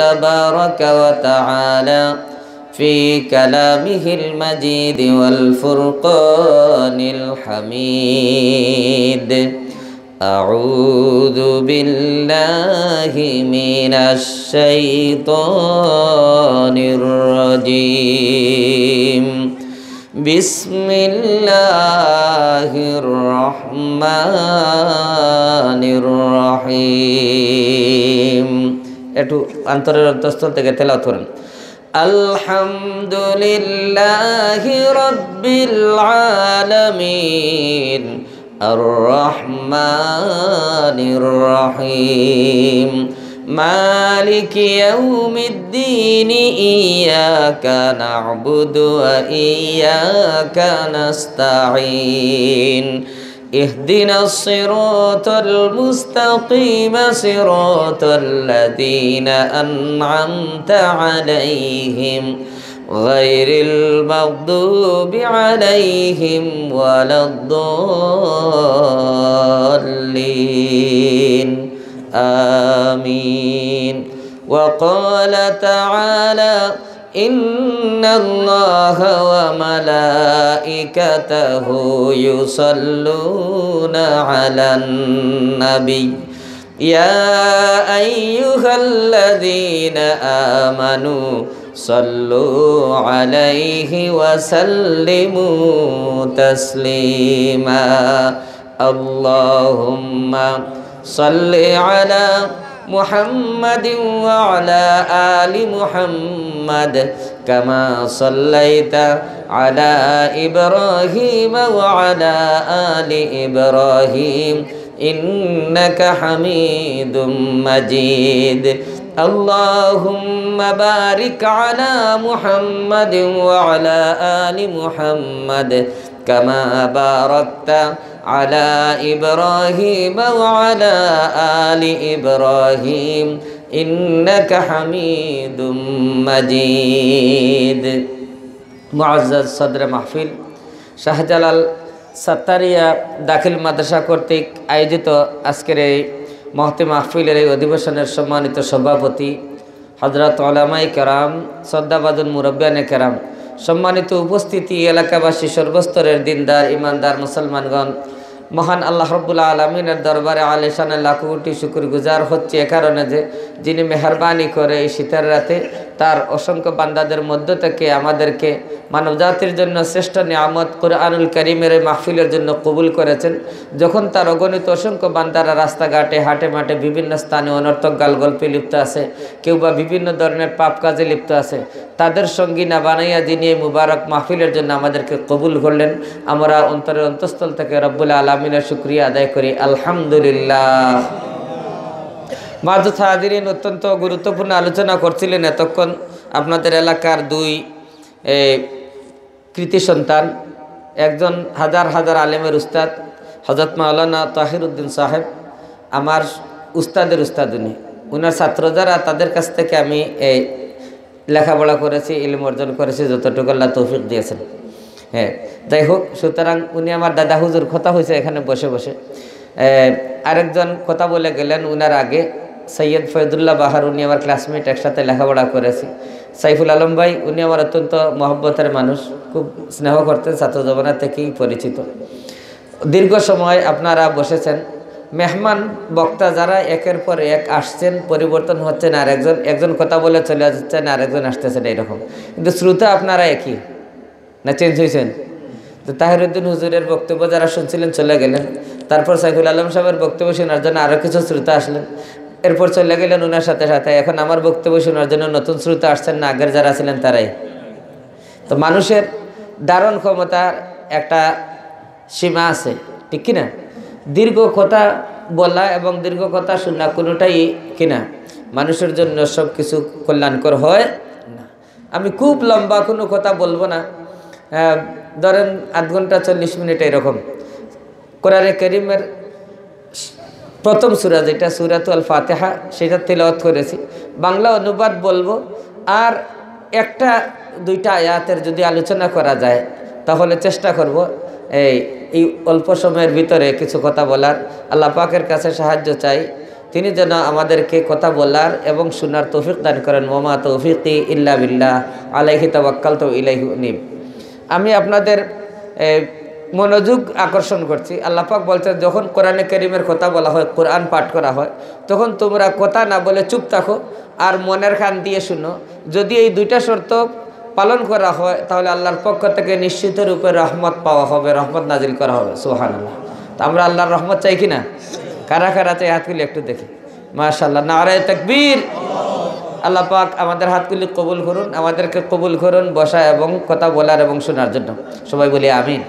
تبارك وتعالى في كلامه المجيد والفرقان الحميد. أعوذ بالله من الشيطان الرجيم. بسم الله الرحمن الرحيم. একটু অন্তরের অন্তঃস্থল থেকে তেলাওয়াত করেন। আলহামদুলিল্লাহি রাব্বিল আলামিন আর রহমানির রহিম মালিকি ইয়াউমিদ্দিন ইয়্যাকা না'বুদু ওয়া ইয়্যাকা নাস্তাঈন اهدنا الصراط المستقيم صراط الذين أنعمت عليهم غير المغضوب عليهم ولا الضالين آمين. وقال تعالى إن الله وملائكته يصلون على النبي يا أيها الذين آمنوا صلوا عليه وسلموا تسليما. اللهم صل على محمد وعلى آل محمد كما صليت على إبراهيم وعلى آل إبراهيم إنك حميد مجيد. اللهم بارك على محمد وعلى آل محمد كما باركت على إبراهيم وعلى آل إبراهيم إنك حميد مجيد. মুআজ্জাজ সদর মাহফিল শাহজালাল সাত্তারিয়া দাখিল মাদ্রাসা কর্তৃক আয়োজিত আজকের এই মহতি মাহফিলের এই অধিবেশনের সম্মানিত সভাপতি হযরত উলামায়ে কেরাম, শ্রদ্ধাভাজন মুরব্বিয়ানে কেরাম, সম্মানিত উপস্থিতি, এলাকাবাসী, সর্বস্তরের দিনদার ইমানদার মুসলমানগণ, মহান আল্লাহ রাব্বুল আলামিনের দরবারে আলিশানে লাখো কোটি শুকরগুজার হচ্ছে এ কারণে যে যিনি মেহেরবানি করে এই শীতের রাতে তার অসংখ্য বান্দাদের মধ্য থেকে আমাদেরকে মানবজাতির জন্য শ্রেষ্ঠ নিয়ামত কুরআনুল কারীমের মাহফিলের জন্য কবুল করেছেন। যখন তার অগণিত অসংখ্য বান্দারা রাস্তাঘাটে হাটে মাঠে বিভিন্ন স্থানে অনর্থক গালগল্পে লিপ্ত আছে, কেউ বা বিভিন্ন ধরনের পাপ কাজে লিপ্ত আছে, তাদের সঙ্গী না বানাইয়া যিনি এই মুবারক মাহফিলের জন্য আমাদেরকে কবুল করলেন, আমরা অন্তরের অন্তঃস্থল থেকে রব্বুল আলামিনের শুকরিয়া আদায় করি আলহামদুলিল্লাহ। মাযুদ হাজিরিন, অত্যন্ত গুরুত্বপূর্ণ আলোচনা করছিলেন এতক্ষণ আপনাদের এলাকার দুই কৃতি সন্তান, একজন হাজার হাজার আলেমের উস্তাদ হযরত মাওলানা তাহিরউদ্দিন সাহেব, আমার উস্তাদের উস্তাদ উনি, ওনার ছাত্র যারা, তাদের কাছ থেকে আমি এই লেখাপড়া করেছি, ইলম অর্জন করেছি যতটুকু আল্লাহ তৌফিক দিয়েছেন। হ্যাঁ, যাই হোক, সুতরাং উনি আমার দাদা হুজুর কথা হয়েছে এখানে বসে বসে। আরেকজন কথা বলে গেলেন উনার আগে, সৈয়দ ফয়দুল্লাহ বাহার, উনি আমার ক্লাসমেট, একসাথে লেখাপড়া করেছি। সাইফুল আলম ভাই, উনি আমার অত্যন্ত মহব্বতের মানুষ, খুব স্নেহ করতেন, ছাত্র জমানা থেকেই পরিচিত। দীর্ঘ সময় আপনারা বসেছেন, মেহমান বক্তা যারা একের পর এক আসছেন, পরিবর্তন হচ্ছেন, আর একজন কথা বলে চলে যাচ্ছেন, আরেকজন আসতেছেন, এইরকম। কিন্তু শ্রোতা আপনারা একই না, চেঞ্জ হয়েছেন? তো তাহিরউদ্দিন হুজুরের বক্তব্য যারা শুনছিলেন চলে গেলেন, তারপর সাইফুল আলম সাহেবের বক্তব্য শোনার জন্য আরও কিছু শ্রোতা আসলেন, এরপর চলে গেলেন ওনার সাথে সাথে। এখন আমার বক্তব্য শোনার জন্য নতুন শ্রোতা আসছেন না, আগের যারা ছিলেন তারাই। তো মানুষের ধারণ ক্ষমতার একটা সীমা আছে, ঠিক কিনা? দীর্ঘ কথা বলা এবং দীর্ঘ কথা শোনা কোনোটাই কিনা মানুষের জন্য সব কিছু কল্যাণকর হয় না। আমি খুব লম্বা কোনো কথা বলবো না, ধরেন আধ ঘন্টা 40 মিনিট এরকম। কোরআনে কারীমের প্রথম সূরা যেটা সূরাতুল ফাতিহা, সেটা তেলাওয়াত করেছি, বাংলা অনুবাদ বলবো, আর একটা দুইটা আয়াতের যদি আলোচনা করা যায় তাহলে চেষ্টা করব এই অল্প সময়ের ভিতরে কিছু কথা বলার। আল্লাহ পাকের কাছে সাহায্য চাই, তিনি যেন আমাদেরকে কথা বলার এবং শোনার তৌফিক দান করেন। ওমা তৌফিকি ইল্লা বিল্লাহ আলাইহি তাওয়াক্কালতু ইলাইহি উনীব। আমি আপনাদের মনোযোগ আকর্ষণ করছি। আল্লাহ পাক বলছেন, যখন কোরআনে কারীমের কথা বলা হয়, কোরআন পাঠ করা হয়, তখন তোমরা কথা না বলে চুপ থাকো আর মনের কান দিয়ে শুনো। যদি এই দুইটা শর্ত পালন করা হয় তাহলে আল্লাহর পক্ষ থেকে নিশ্চিত রূপে রহমত পাওয়া হবে, রহমত নাজিল করা হবে। সুবহানাল্লাহ। তো আমরা আল্লাহর রহমত চাই কি না? কারা কারা চাই হাতগুলি একটু দেখি। মাশাআল্লাহ, নারায়ে তাকবীর। আল্লাহ পাক আমাদের হাতগুলি কবুল করুন, আমাদেরকে কবুল করুন বসা এবং কথা বলার এবং শোনার জন্য। সবাই বলি আমিন।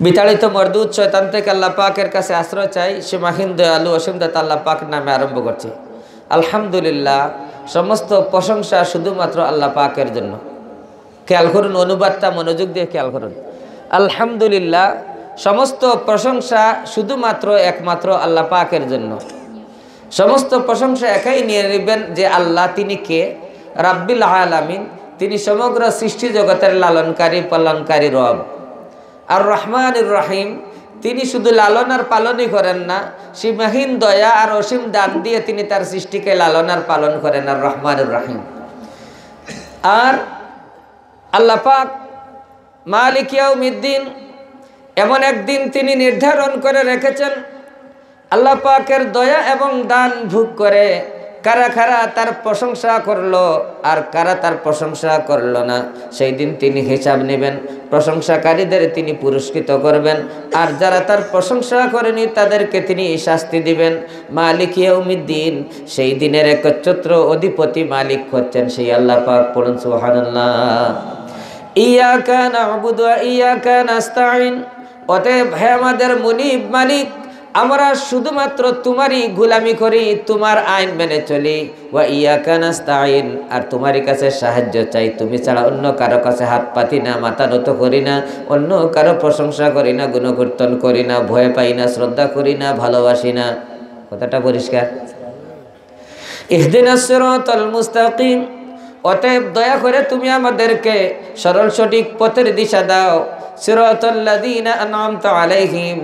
বিতাড়িত মরদুদ শয়তান থেকে আল্লাহ পাকের কাছে আশ্রয় চাই। সে মাহিন দয়ালু অসীম দাতা আল্লাহ পাক নামে আরম্ভ করছি। আলহামদুলিল্লাহ, সমস্ত প্রশংসা শুধুমাত্র আল্লাহ পাকের জন্য। খেয়াল করুন, অনুবাদটা মনোযোগ দিয়ে খেয়াল করুন। আলহামদুলিল্লাহ, সমস্ত প্রশংসা শুধুমাত্র একমাত্র আল্লাহ পাকের জন্য। সমস্ত প্রশংসা একাই নিয়ে নেবেন যে আল্লাহ, তিনি কে? রাব্বিল আলামিন, তিনি সমগ্র সৃষ্টি জগতের লালনকারী পালনকারী রব। আর রহমানুর রহিম, তিনি শুধু লালন আর পালনই করেন না, সীমাহীন দয়া আর অসীম দান দিয়ে তিনি তার সৃষ্টিকে লালন আর পালন করেন। আর রহমানুর রহিম। আর আল্লাহ পাক মালিক ইয়াউমিদ্দিন, এমন একদিন তিনি নির্ধারণ করে রেখেছেন। আল্লাহ পাকের দয়া এবং দান ভোগ করে কারা কারা তার প্রশংসা করলো আর কারা তার প্রশংসা করলো না, সেই দিন তিনি হিসাব নেবেন। প্রশংসাকারীদের তিনি পুরস্কৃত করবেন, আর যারা তার প্রশংসা করেনি তাদেরকে তিনি শাস্তি দিবেন। মালিক ইয়াউমিদ্দিন, সেই দিনের একচ্ছত্র অধিপতি মালিক হচ্ছেন সেই আল্লাহ পাক। পড়ুন সুবহানাল্লাহ। ইয়াকা না'বুদু ওয়া ইয়াকা নাস্তাঈন। অতএব হে আমাদের মুনিব মালিক, আমরা শুধুমাত্র তোমারই গোলামি করি, তোমার আইন মেনে চলি। ওয়া ইয়াকা নাস্তাঈন, আর তোমারই কাছে সাহায্য চাই। তুমি ছাড়া অন্য কারো কাছে হাত পাতি না, মাথা নত করি না, অন্য কারো প্রশংসা করি না, গুণকীর্তন করি না, ভয় পাই না, শ্রদ্ধা করি না, ভালোবাসি না। কথাটা পরিষ্কার। ইহদিনাস সিরাতাল মুস্তাকিম, অতএব দয়া করে তুমি আমাদেরকে সরল সঠিক পথের দিশা দাও। সিরাতাল লাযীনা আন'আমতা আলাইহিম,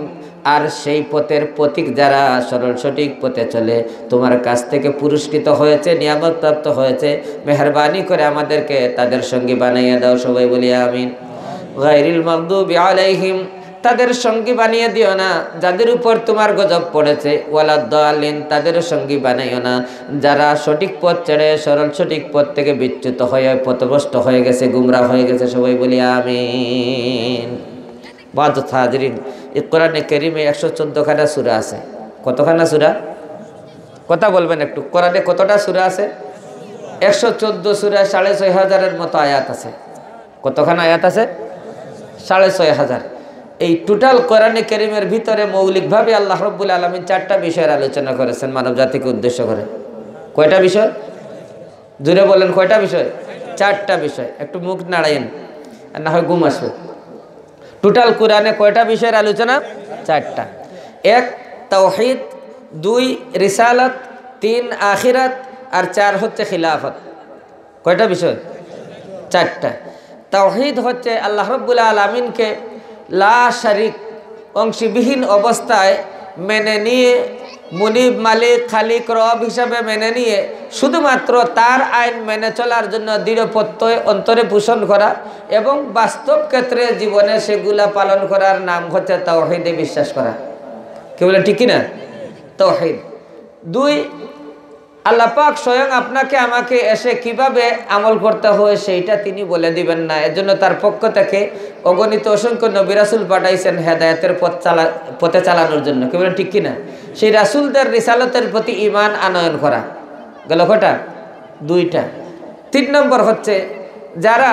আর সেই পথের প্রতীক যারা সরল সঠিক পথে চলে, তোমার কাছ থেকে পুরস্কৃত হয়েছে, নিয়ামত প্রাপ্ত হয়েছে, মেহেরবানি করে আমাদেরকে তাদের সঙ্গী বানাইয়া দাও। সবাই বলি আমিন। গায়রিল মাগদুবি আলাইহিম, তাদের সঙ্গী বানিয়ে দিও না যাদের উপর তোমার গজব পড়েছে। ওয়ালাদ-দাল্লিন, তাদের সঙ্গী বানাইও না যারা সঠিক পথ ছেড়ে সরল সঠিক পথ থেকে বিচ্যুত হয়ে পথভ্রষ্ট হয়ে গেছে, গুমরা হয়ে গেছে। সবাই বলি আমিন। বাদত হাজরিন, এই কোরআনে কারীমে 114 খানা সূরা আছে। কতখানা সূরা? কথা বলবেন একটু। কোরআনে কতটা সূরা আছে? 114 সূরা, 6500-এর মতো আয়াত আছে। কতখানা আয়াত আছে? 6500। এই টোটাল কোরআনে কারীমের ভিতরে মৌলিকভাবে আল্লাহ রাব্বুল আলামিন 4টা বিষয়ের আলোচনা করেছেন মানব জাতিকে উদ্দেশ্য করে। কয়টা বিষয়? জোরে বলেন, কয়টা বিষয়? 4টা বিষয়। একটু মুখ নাড়াইন, আর না হয় ঘুম আসবে। টোটাল কোরআনে কয়টা বিষয়ের আলোচনা? 4টা। 1 তাওহীদ, 2 রিসালাত, 3 আখিরাত, আর 4 হচ্ছে খিলাফত। কয়টা বিষয়? 4টা। তাওহীদ হচ্ছে আল্লাহ রাব্বুল আলামিনকে লা শারিক, অংশবিহীন অবস্থায় মেনে নিয়ে, মুনিব মালিক খালিক রব হিসাবে মেনে নিয়ে শুধুমাত্র তার আইন মেনে চলার জন্য দৃঢ় প্রত্যয় অন্তরে পোষণ করা এবং বাস্তব ক্ষেত্রে জীবনে সেগুলা পালন করার নাম হচ্ছে তাওহীদে বিশ্বাস করা। কি বলে, ঠিক না? তাওহীদ। 2 আল্লাহ পাক স্বয়ং আপনাকে আমাকে এসে কিভাবে আমল করতে হয় সেইটা তিনি বলে দিবেন না। এজন্য তার পক্ষ থেকে অগণিত অসংখ্য নবী রাসূল পাঠাইছেন হেদায়েতের পথে চালানোর জন্য। কি বলেন, ঠিক কিনা? সেই রাসূলদের রিসালতের প্রতি ঈমান আনয়ন করা গেল কটা? 2টা। 3 নম্বর হচ্ছে যারা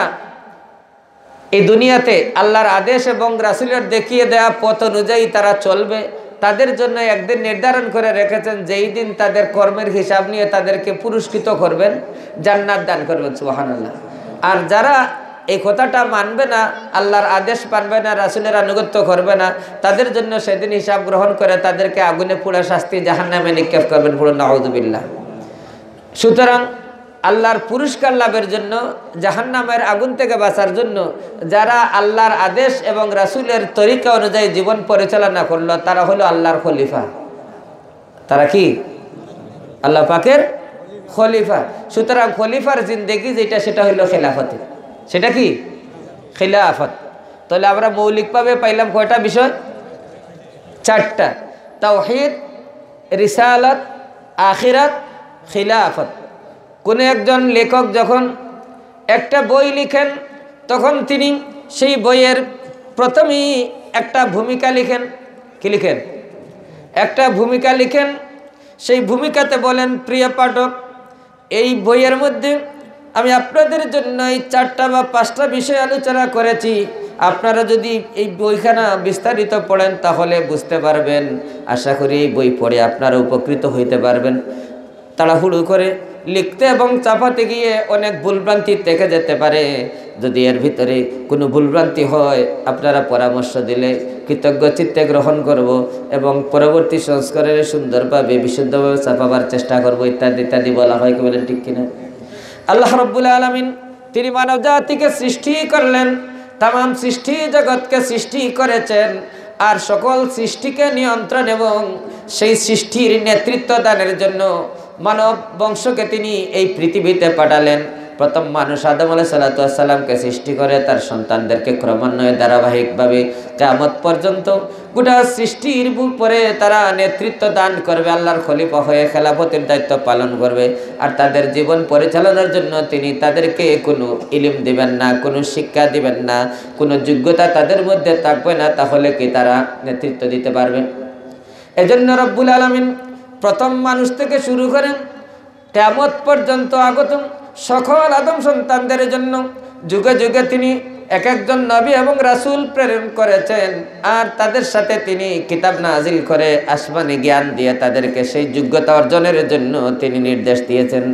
এই দুনিয়াতে আল্লাহর আদেশ এবং রাসূলের দেখিয়ে দেওয়া পথ অনুযায়ী তারা চলবে, তাদের জন্য একদিন নির্ধারণ করে রেখেছেন, যেই দিন তাদের কর্মের হিসাব নিয়ে তাদেরকে পুরস্কৃত করবেন, জান্নাত দান করবেন। সুবহানাল্লাহ। আর যারা এই কথাটা মানবে না, আল্লাহর আদেশ মানবে না, রাসূলের আনুগত্য করবে না, তাদের জন্য সেদিন হিসাব গ্রহণ করে তাদেরকে আগুনে পুড়ে শাস্তি জাহান্নামে নিক্ষেপ করবেন। পুরো নাউযুবিল্লাহ। সুতরাং আল্লাহর পুরস্কার লাভের জন্য, জাহান্নামের আগুন থেকে বাঁচার জন্য যারা আল্লাহর আদেশ এবং রাসূলের তরিকা অনুযায়ী জীবন পরিচালনা করলো, তারা হলো আল্লাহর খলিফা। তারা কি আল্লাহ পাকের খলিফা। সুতরাং খলিফার জিন্দেগি যেটা সেটা হইল খেলাফতে। সেটা কি খেলাফত। তাহলে আমরা মৌলিকভাবে পাইলাম কয়টা বিষয়? চারটা। তাওহীদ, রিসালাত, আখিরাত, খিলাফত। কোন একজন লেখক যখন একটা বই লিখেন তখন তিনি সেই বইয়ের প্রথমেই একটা ভূমিকা লিখেন। কি লিখেন? একটা ভূমিকা লিখেন। সেই ভূমিকাতে বলেন, প্রিয় পাঠক, এই বইয়ের মধ্যে আমি আপনাদের জন্য এই 4টা বা 5টা বিষয় আলোচনা করেছি। আপনারা যদি এই বইখানা বিস্তারিত পড়েন তাহলে বুঝতে পারবেন। আশা করি এই বই পড়ে আপনারা উপকৃত হইতে পারবেন। তাড়াহুড়ো করে লিখতে এবং চাপাতে গিয়ে অনেক ভুলভ্রান্তি থেকে যেতে পারে। যদি এর ভিতরে কোনো ভুলভ্রান্তি হয় আপনারা পরামর্শ দিলে কৃতজ্ঞ চিত্তে গ্রহণ করব এবং পরবর্তী সংস্করণে সুন্দরভাবে বিশুদ্ধভাবে ছাপাবার চেষ্টা করব, ইত্যাদি ইত্যাদি বলা হয়। কি বলেন ঠিক কিনা? আল্লাহ রাব্বুল আলামিন তিনি মানব জাতিকে সৃষ্টি করলেন, তামাম সৃষ্টি জগৎকে সৃষ্টি করেছেন, আর সকল সৃষ্টিকে নিয়ন্ত্রণ এবং সেই সৃষ্টির নেতৃত্ব দানের জন্য মানব বংশকে তিনি এই পৃথিবীতে পাঠালেন। প্রথম মানুষ আদম আলাইহিস সালামকে সৃষ্টি করে তার সন্তানদেরকে ক্রমান্বয়ে ধারাবাহিকভাবে কিয়ামত পর্যন্ত গোটা সৃষ্টির উপরে তারা নেতৃত্ব দান করবে, আল্লাহর খলিফা হয়ে খেলাফতের দায়িত্ব পালন করবে। আর তাদের জীবন পরিচালনার জন্য তিনি তাদেরকে কোনো ইলম দিবেন না, কোনো শিক্ষা দিবেন না, কোনো যোগ্যতা তাদের মধ্যে থাকবে না, তাহলে কি তারা নেতৃত্ব দিতে পারবে? এজন্য রব্বুল আলামিন প্রথম মানুষ থেকে শুরু করেন কিয়ামত পর্যন্ত আগত সকল আদম সন্তানদের জন্য যুগে যুগে তিনি এক একজন নবী এবং রাসূল প্রেরণ করেছেন। আর তাদের সাথে তিনি কিতাব নাজিল করে আসমানি জ্ঞান দিয়ে তাদেরকে সেই যোগ্যতা অর্জনের জন্য তিনি নির্দেশ দিয়েছেন।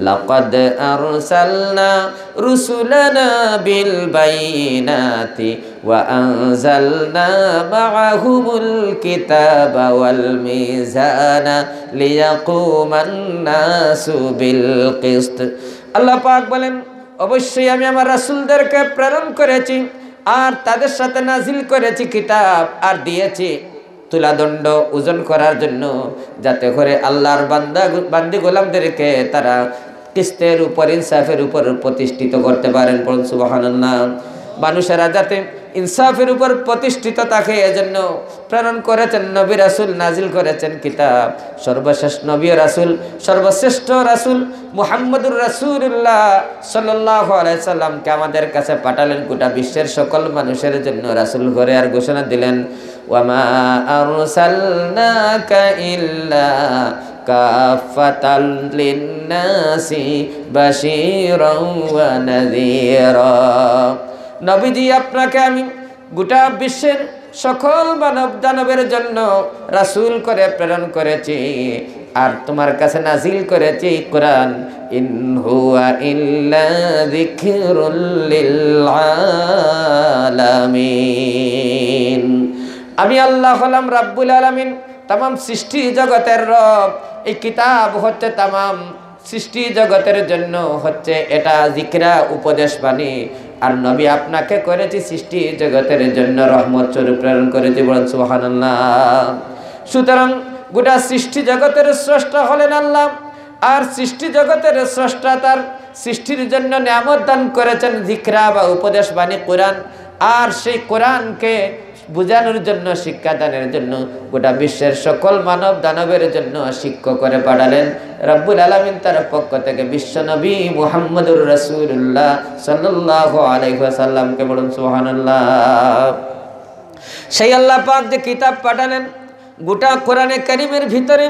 লাকাদ আরসালনা রুসুলানা বিল বাইনাতি ওয়া আনজালনা মাআহুমুল কিতাবা ওয়াল মিজানা লিয়াকুমান নাসু বিল কিসত। আল্লাহ পাক বলেন, অবশ্যই আমি আমার রাসূলদেরকে প্রেরণ করেছি আর তাদের সাথে নাজিল করেছি কিতাব আর দিয়েছি তুলাদণ্ড ওজন করার জন্য, যাতে করে আল্লাহর বান্দি গোলামদেরকে তারা কিস্তের উপর ইনসাফের উপর প্রতিষ্ঠিত করতে পারেন। বলুন সুবহানাল্লাহ। মানুষেরা যাতে ইনসাফের উপর প্রতিষ্ঠিত থাকে এজন্য প্রেরণ করেছেন নবী রাসূল, নাজিল করেছেন কিতাব। সর্বশেষ নবী রাসূল, সর্বশ্রেষ্ঠ রাসূল মুহাম্মদুর রাসূলুল্লাহ সাল্লাল্লাহু আলাইহি সাল্লামকে আমাদের কাছে পাঠালেন গোটা বিশ্বের সকল মানুষের জন্য রাসূল করে, আর ঘোষণা দিলেন, ওয়ামা আরসালনাকা ইল্লা কাফাতাল লিন্নাসি বাশীরাও ওয়া নাযীরা। নবীজি, আপনাকে আমি গোটা বিশ্বের সকল মানব দানবের জন্য রাসূল করে প্রেরণ করেছি আর তোমার কাছে নাজিল করেছি কোরআন। ইন হুয়া ইল্লা যিকরুল লিল আলামিন। আমি আল্লাহ হলাম রাব্বুল আলামিন, তামাম সৃষ্টি জগতের রব। এই কিতাব হচ্ছে তামাম সৃষ্টি জগতের জন্য হচ্ছে এটা জিকরা, উপদেশ বাণী। আর নবী আপনাকে করেছি সৃষ্টি জগতের জন্য রহমত স্বরূপ প্রেরণ করেছি। বলেন সুবহানাল্লাহ। সুতরাং গোটা সৃষ্টি জগতের স্রষ্টা হলেন আল্লাহ, আর সৃষ্টি জগতের স্রষ্টা তার সৃষ্টির জন্য নিয়ামত দান করেছেন জিকরা বা উপদেশ বাণী কোরআন। আর সেই কোরআনকে বুঝানোর জন্য, শিক্ষাদানের জন্য গোটা বিশ্বের সকল মানব দানবের জন্য শিক্ষক করে পাঠালেন রব্বুল আলামিন তার পক্ষ থেকে বিশ্ব নবী মুহাম্মদুর রাসূলুল্লাহ সাল্লাল্লাহু আলাইহি ওয়াসাল্লামকে। বলুন সুবহানাল্লাহ। সেই আল্লাহ পাক যে কিতাব পাঠালেন, গোটা কোরআনে কারীমের ভিতরে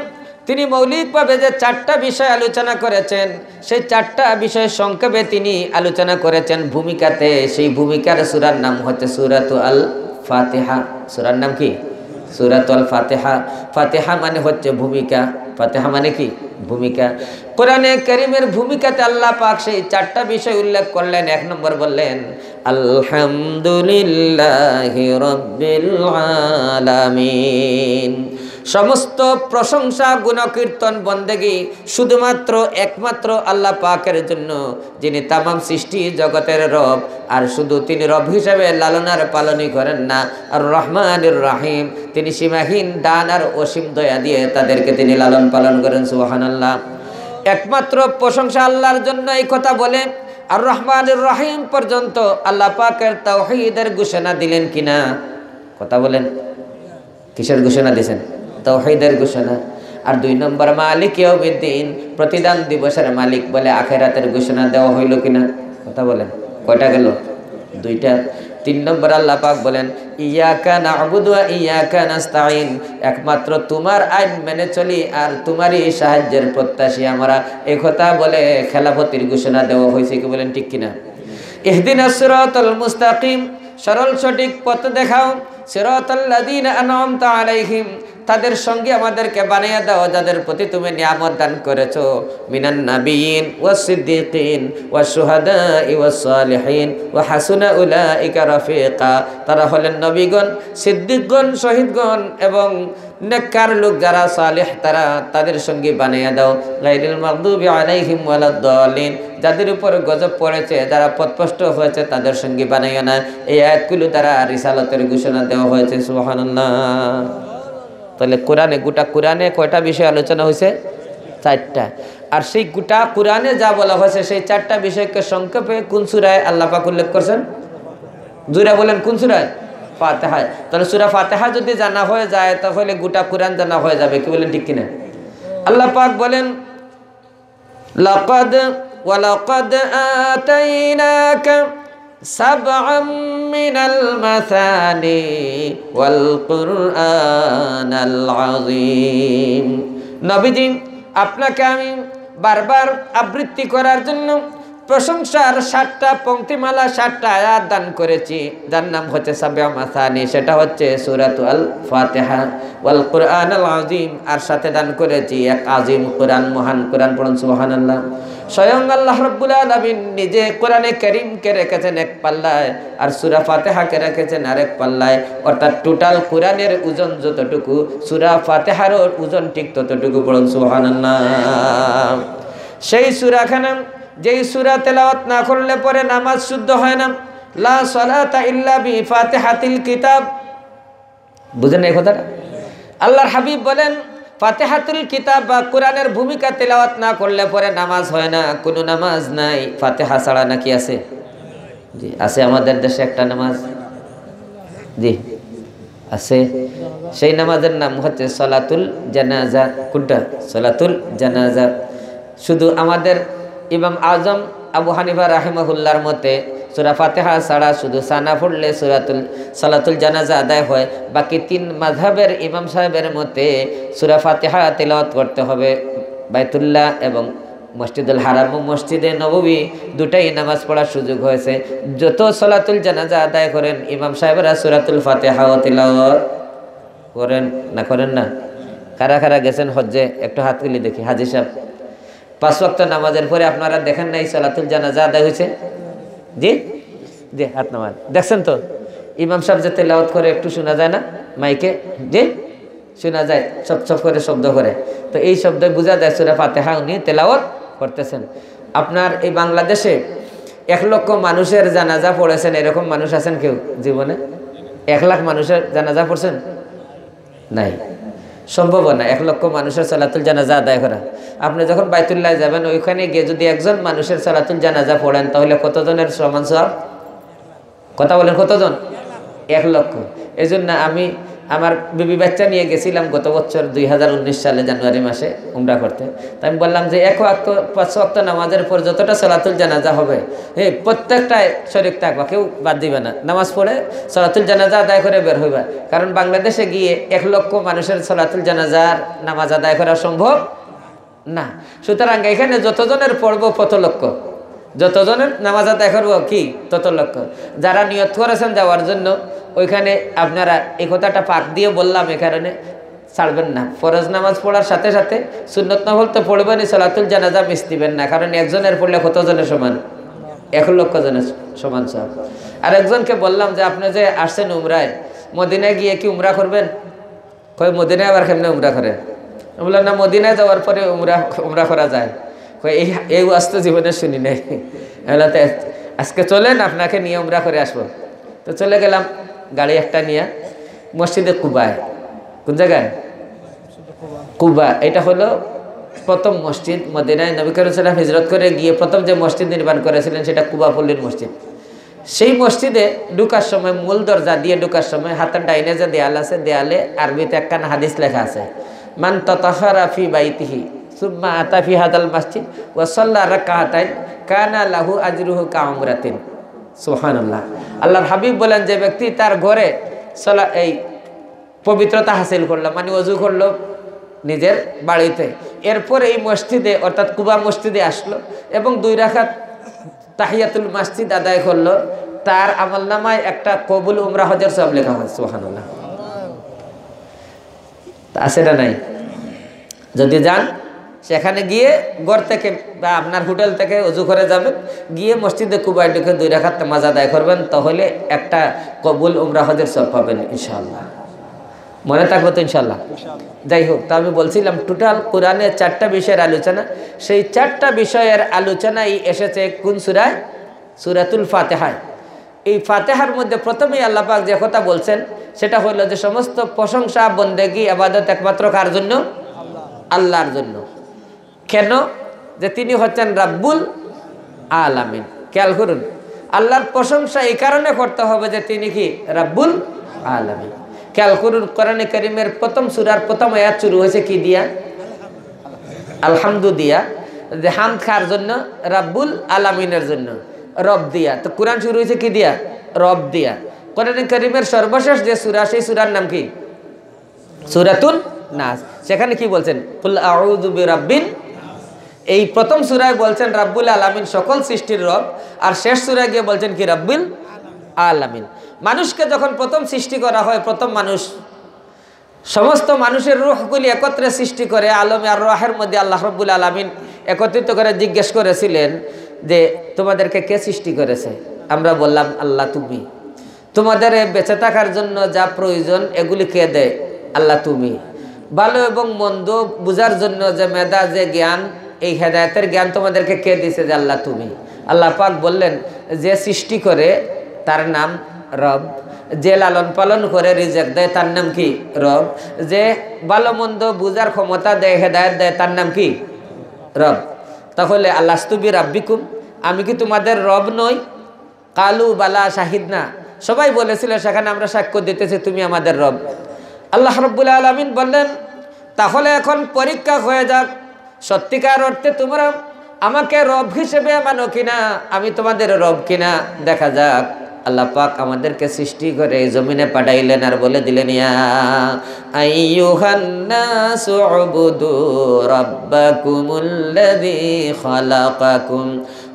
তিনি মৌলিকভাবে যে 4টা বিষয় আলোচনা করেছেন, সেই 4টা বিষয় সংক্ষেপে তিনি আলোচনা করেছেন ভূমিকাতে। সেই ভূমিকার সূরার নাম হচ্ছে সূরাতুল ফাতিহা। সূরার নাম কি? সূরাতুল ফাতিহা। ফাতিহা মানে হচ্ছে ভূমিকা। ফাতিহা মানে কি? ভূমিকা। কোরআনে কারীমের ভূমিকাতে আল্লাহ পাক সেই 4টা বিষয় উল্লেখ করলেন। 1 নম্বর বললেন, আলহামদুলিল্লাহি রাব্বিল আলামিন। সমস্ত প্রশংসা গুণকীর্তন বন্দেগী শুধুমাত্র একমাত্র আল্লাহ পাকের জন্য, যিনি তামাম সৃষ্টি জগতের রব। আর শুধু তিনি রব হিসেবে লালনার পালনই করেন না, আর রহমানুর রাহিম, তিনি সীমাহীন দান আর অসীম দয়া দিয়ে তাদেরকে তিনি লালন পালন করেন। সুবহানাল্লাহ। একমাত্র প্রশংসা আল্লাহর জন্য এই কথা বলে আর রহমানুর রাহিম পর্যন্ত আল্লাহ পাকের তাওহীদের ঘোষণা দিলেন কিনা? কথা বলেন, কিসের ঘোষণা দিয়েছেন? তাওহীদের ঘোষণা। আর 2 নম্বর মালিক ইয়াউমিদ্দিন, প্রতিদান দিবসের মালিক বলে আখিরাতের ঘোষণা দেওয়া হইল কিনা? কথা বলেন, কয়টা গেল? 2টা। 3 নম্বর আল্লাহ পাক বলেন ইয়াকা না'বুদু ওয়া ইয়াকা নাস্তাঈন, একমাত্র তোমার আইন মেনে চলি আর তোমারই সাহায্যের প্রত্যাশী আমরা। এই কথা বলে খেলাফতির ঘোষণা দেওয়া হয়েছে। কি বলেন, ঠিক কিনা? ইহদিনাস সিরাতাল মুস্তাকিম, সরল সঠিক পথ দেখাও। সিরাতাল লাযীনা আন'আমতা আলাইহিম, তাদের সঙ্গে আমাদেরকে বানিয়ে দাও যাদের প্রতি তুমি নিয়ামত দান করেছো। মিনান নাবিয়িন ওয়াস সিদ্দিকিন ওয়াস শুহাদাই ওয়াস সালিহিন ওয়া হাসুনা উলাইকা রাফিকা, তারা হলেন নবীগণ, সিদ্দিকগণ, শহীদগণ এবং নেককার লোক যারা সালেহ, তাদের সঙ্গে বানিয়ে দাও। গায়রিল মাগদুবি আলাইহিম ওয়ালাদ-দাল্লিন, যাদের উপর গজব পড়েছে, যারা পথভ্রষ্ট হয়েছে, তাদের সঙ্গে বানাইও না। এই আয়াতগুলো দ্বারা রিসালাতের ঘোষণা দেওয়া হয়েছে। সুবহানাল্লাহ। তাহলে কোরআনে, গোটা কোরআনে কয়টা বিষয় আলোচনা হয়েছে? 4টা। আর সেই গোটা কোরআনে যা বলা হয়েছে সেই 4টা বিষয়কে সংক্ষেপে কোন সূরায় আল্লাহ পাক উল্লেখ করেছেন? জোরে বলেন, কোন সূরায়? ফাতিহায়। তাহলে সূরা ফাতিহা যদি জানা হয়ে যায় তাহলে গোটা কোরআন জানা হয়ে যাবে। কি বলেন, ঠিক কিনা? আল্লাহ পাক বলেন লাকাদ ওয়া লাকাদ আতাইনাকা সাবআম মিনাল মাসানি ওয়াল কুরআনাল আযীম। নবীজি, আপনাকে আমি বারবার আবৃত্তি করার জন্য প্রশংসার 7টা পংক্তিমালা, 7টা আয়াত দান করেছি, যার নাম হচ্ছে সাবআ মাসানি। সেটা হচ্ছে সূরাতুল ফাতিহা ওয়াল কুরআনাল আযীম, আর সাথে দান করেছি এক আযীম কোরআন, মহান কোরআন। পড়ুন সুবহানাল্লাহ। স্বয়ং আল্লাহ রাব্বুল আলামিন নিজে কোরআনে কারীমকে রেখেছেন এক পাল্লায় আর সূরা ফাতিহাকে রেখেছেন আরেক পাল্লায়। অর্থাৎ টোটাল কোরআনের ওজন যতটুকু, সূরা ফাতিহারও ওজন ঠিক ততটুকু। পড়ুন সুবহানাল্লাহ। সেই সূরাখানা, যেই সূরা তেলাওয়াত না করলে পরে নামাজ শুদ্ধ হয় না। লা সালাতা ইল্লা বি ফাতিহাতিল কিতাব। বুঝেন এই কথাটা? আল্লাহর হাবিব বলেন ফাতিহাতুল কিতাব বা কোরআনের ভূমিকা তেলাওয়াত না করলে পরে নামাজ হয় না। কোনো নামাজ নাই ফাতিহা ছাড়া। নাকি আছে? জি আছে। আমাদের দেশে একটা নামাজ, জি আছে। সেই নামাজের নাম হচ্ছে সালাতুল জানাজা। কোনটা? সালাতুল জানাজা। শুধু আমাদের ইমাম আজম আবু হানিফা রাহিমাহুল্লাহর মতে সূরা ফাতিহা ছাড়া শুধু সানা পড়লে সালাতুল জানাজা আদায় হয়। বাকি 3 মাযহাবের ইমাম সাহেবের মতে সূরা ফাতিহা তেলাওয়াত করতে হবে। বাইতুল্লাহ এবং মসজিদুল হারাম ও মসজিদে নববী দুটাই নামাজ পড়ার সুযোগ হয়েছে। যত সালাতুল জানাজা আদায় করেন ইমাম সাহেবরা সূরাতুল ফাতিহা তেলাওয়াত করেন না? করেন না? কারা কারা গেছেন হজ্জে? একটু হাত তুলে দেখি। হাজী সাহেব, 5 ওয়াক্ত নামাজের পরে আপনারা দেখেন নাই সালাতুল জানাজা আদায় হয়েছে? জি জি, হাত নামান। দেখছেন তো ইমাম সাহেব যে তেলাওয়াত করে একটু শোনা যায় না মাইকে? জি শোনা যায়, সব সব করে শব্দ করে। তো এই শব্দে বোঝা যায় সূরা ফাতিহা উনি তেলাওয়াত করতেছেন। আপনার এই বাংলাদেশে 1 লক্ষ মানুষের জানাজা পড়েছেন, এরকম মানুষ আছেন কেউ জীবনে? 1 লাখ মানুষের জানাজা পড়ছেন? নাই, সম্ভব না 1 লক্ষ মানুষের সালাতুল জানাজা আদায় করা। আপনি যখন বাইতুল্লাহ যাবেন ওইখানে গিয়ে যদি একজন মানুষের সালাতুল জানাজা পড়েন তাহলে কতজনের সমান সওয়াব? কথা বলেন, কতজন? 1 লক্ষ। এই জন্য আমি আমার বিবি বাচ্চা নিয়ে গেছিলাম গত বছর 2019 সালে জানুয়ারি মাসে উমরা করতে। তো আমি বললাম যে 1 ওয়াক্ত 5 ওয়াক্ত নামাজের পর যতটা সালাতুল জানাজা হবে প্রত্যেকটায় শরীক থাকবা, কেউ বাদ দিবে না। নামাজ পড়ে সালাতুল জানাজা আদায় করে বের হইবা। কারণ বাংলাদেশে গিয়ে 1 লক্ষ মানুষের সালাতুল জানাজার নামাজ আদায় করা সম্ভব না। সুতরাং এখানে যতজনের পড়ব তত লক্ষ, যতজনের নামাজ আদায় করবো কি তত লক্ষ। যারা নিয়ত করেছেন যাওয়ার জন্য ওইখানে আপনারা এই কথাটা পাক দিয়ে বললাম, এ কারণে ছাড়বেন না। ফরজ নামাজ পড়ার সাথে সাথে সুন্নত নফল তো পড়বেনই, সালাতুল জানাজা মিস দিবেন না। কারণ একজনের পড়লে কতজনের সমান? 1 লক্ষ জনের সমান সব। আর একজনকে বললাম যে আপনি যে আসছেন উমরায়, মদিনায় গিয়ে কি উমরা করবেন? কই মদিনায় আবার কেমনে উমরা করে? আমি বললাম না, মদিনায় যাওয়ার পরে উমরা করা যায়। কই এই ওয়াজ তো জীবনে শুনি নাই। আজকে চলেন আপনাকে নিয়ে উমরা করে আসবো। তো চলে গেলাম গাড়ি একটা নিয়ে মসজিদে কুবায়। কোন জায়গায়? কুবা। এটা হলো প্রথম মসজিদ মদিনায়। নবী করিম সাল্লাল্লাহু আলাইহি ওয়াসাল্লাম হিজরত করে গিয়ে প্রথম যে মসজিদ নির্মাণ করেছিলেন সেটা কুবা পল্লীর মসজিদ। সেই মসজিদে ঢুকার সময়, মূল দরজা দিয়ে ঢুকার সময় হাতের ডাইনে যে দেয়াল আছে, দেয়ালে আরবিতে একখান হাদিস লেখা আছে, মান তাতাহারা ফি বাইতিহি সুম্মা আতা ফি হাদাল মসজিদ ওয়া সাল্লা রাকাতাইন কানা লাহু আজরুহু কাউমরাতিন। সুবহানাল্লাহ। আল্লাহর হাবিব বলেন, যে ব্যক্তি তার ঘরে এই পবিত্রতা হাসিল করলো, মানে ওযু করলো নিজের বাড়িতে, এরপর এই মসজিদে অর্থাৎ কুবা মসজিদে আসলো এবং 2 রাকাত তাহিয়াতুল মসজিদ আদায় করলো, তার আমলনামায় একটা কবুল উমরা হজের সওয়াব লেখা হয়। সুবহানাল্লাহ। আছে না নাই? যদি যান সেখানে গিয়ে ঘর থেকে বা আপনার হোটেল থেকে ওযু করে যাবেন, গিয়ে মসজিদে কুবায় ঢুকে 2 রাকাত নামাজ আদায় করবেন, তাহলে একটা কবুল উমরা হজের সওয়াব পাবেন ইনশাআল্লাহ। মনে থাকবে তো ইনশাআল্লাহ? যাই হোক, তো আমি বলছিলাম টোটাল কোরআনের 4টা বিষয়ের আলোচনা। সেই 4টা বিষয়ের আলোচনাই এসেছে কোন সূরায়? সূরাতুল ফাতিহায়। এই ফাতিহার মধ্যে প্রথমেই আল্লাহ পাক যে কথা বলছেন সেটা হলো যে সমস্ত প্রশংসা, বন্দেগী, ইবাদত একমাত্র কার জন্য? আল্লাহর জন্য। কেন? যে তিনি হচ্ছেন রাব্বুল আলামিন। খেয়াল করুন, আল্লাহর প্রশংসা এই কারণে করতে হবে যে তিনি কি? রাব্বুল আলামিন। খেয়াল করুন, কোরআনে কারীমের প্রথম সূরার প্রথম আয়াত শুরু হয়েছে কি দিয়া? আলহামদু দিয়া। যে হামদ কার জন্য? রাব্বুল আলামিনের জন্য, রব দিয়া। তো কোরআন শুরু হয়েছে কি দিয়া? রব দিয়া। কোরআনে কারীমের সর্বশেষ যে সূরা, সেই সূরার নাম কি? সূরাতুন নাস। সেখানে কি বলছেন? কুল আউযু বিরাব্বিন। এই প্রথম সূরায় বলছেন রাব্বুল আলামিন, সকল সৃষ্টির রব, আর শেষ সূরায় গিয়ে বলছেন কি? রাব্বুল আলামিন। মানুষকে যখন প্রথম সৃষ্টি করা হয়, প্রথম মানুষ, সমস্ত মানুষের রূহগুলি একত্রে সৃষ্টি করে আলমে আর রূহের মধ্যে আল্লাহ রাব্বুল আলামিন একত্রিত করে জিজ্ঞেস করেছিলেন যে তোমাদেরকে কে সৃষ্টি করেছে? আমরা বললাম আল্লাহ তুমি। তোমাদের বেঁচে থাকার জন্য যা প্রয়োজন এগুলি কে দেয়? আল্লাহ তুমি। ভালো এবং মন্দ বুঝার জন্য যে মেধা, যে জ্ঞান, এই হেদায়েতের জ্ঞান তোমাদেরকে কে দিছে? যে আল্লাহ তুমি। আল্লাহ পাক বললেন যে সৃষ্টি করে তার নাম রব, যে লালন পালন করে রিজিক দেয় তার নাম কি? রব, যে ভালো মন্দ বুঝার ক্ষমতা দেয়, হেদায়েত দেয়, তার নাম কি? রব। তাহলে আল্লাহস্তুবি রাব্বিকুম, আমি কি তোমাদের রব নই? কালু বালা শাহিদনা, সবাই বলেছিল, সেখানে আমরা সাক্ষ্য দিতেছি তুমি আমাদের রব। আল্লাহ রাব্বুল আলামিন বললেন তাহলে এখন পরীক্ষা হয়ে যাক, সত্যিকার অর্থে তোমরা আমাকে রব হিসেবে মানো কিনা, আমি তোমাদের রব কিনা দেখা যাক। আল্লাহ পাক আমাদেরকে সৃষ্টি করে এই জমিনে পাঠাইলেন আর বলে দিলেন, ইয়া আইয়ুহান নাসু উবুদু রাব্বাকুমুল্লাযী খালাকাকুম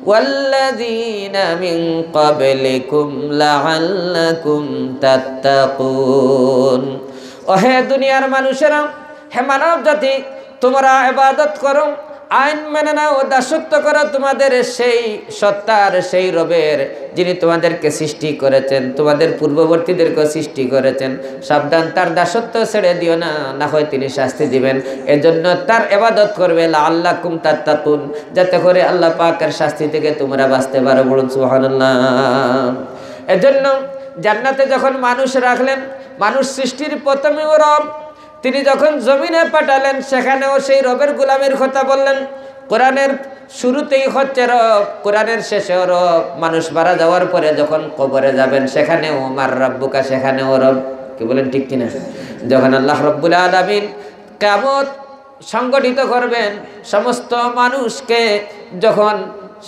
ওয়াল্লাযীনা মিন ক্বাবলিকুম লাআল্লাকুম তাত্তাকুন। ওহে দুনিয়ার মানুষেরা, হে মানব জাতি, তোমরা ইবাদত করো, আইন মেনে নাও, দাসত্ব করো তোমাদের সেই সত্তার, সেই রবের, যিনি তোমাদেরকে সৃষ্টি করেছেন, তোমাদের পূর্ববর্তীদেরকে সৃষ্টি করেছেন। সাবধান, তার দাসত্ব ছেড়ে দিও না, না হয় তিনি শাস্তি দিবেন। এজন্য তার ইবাদত করবে, লাআল্লাকুম তাত্তাকুন, যাতে করে আল্লাহ পাকের শাস্তি থেকে তোমরা বাঁচতে পারো। বলুন সুবহানাল্লাহ। এজন্য জান্নাতে যখন মানুষ রাখলেন, মানুষ সৃষ্টির প্রথমেও রব, তিনি যখন জমিনে পাঠালেন সেখানেও সেই রবের গোলামের কথা বললেন। কোরআনের শুরুতেই হচ্ছে রব, কোরআনের শেষেও রব। মানুষ মারা যাওয়ার পরে যখন কবরে যাবেন সেখানেও মার রাব্বুকা, সেখানেও রব। কি বলেন, ঠিক কিনা? যখন আল্লাহ রাব্বুল আলামিন কিয়ামত সংগঠিত করবেন, সমস্ত মানুষকে যখন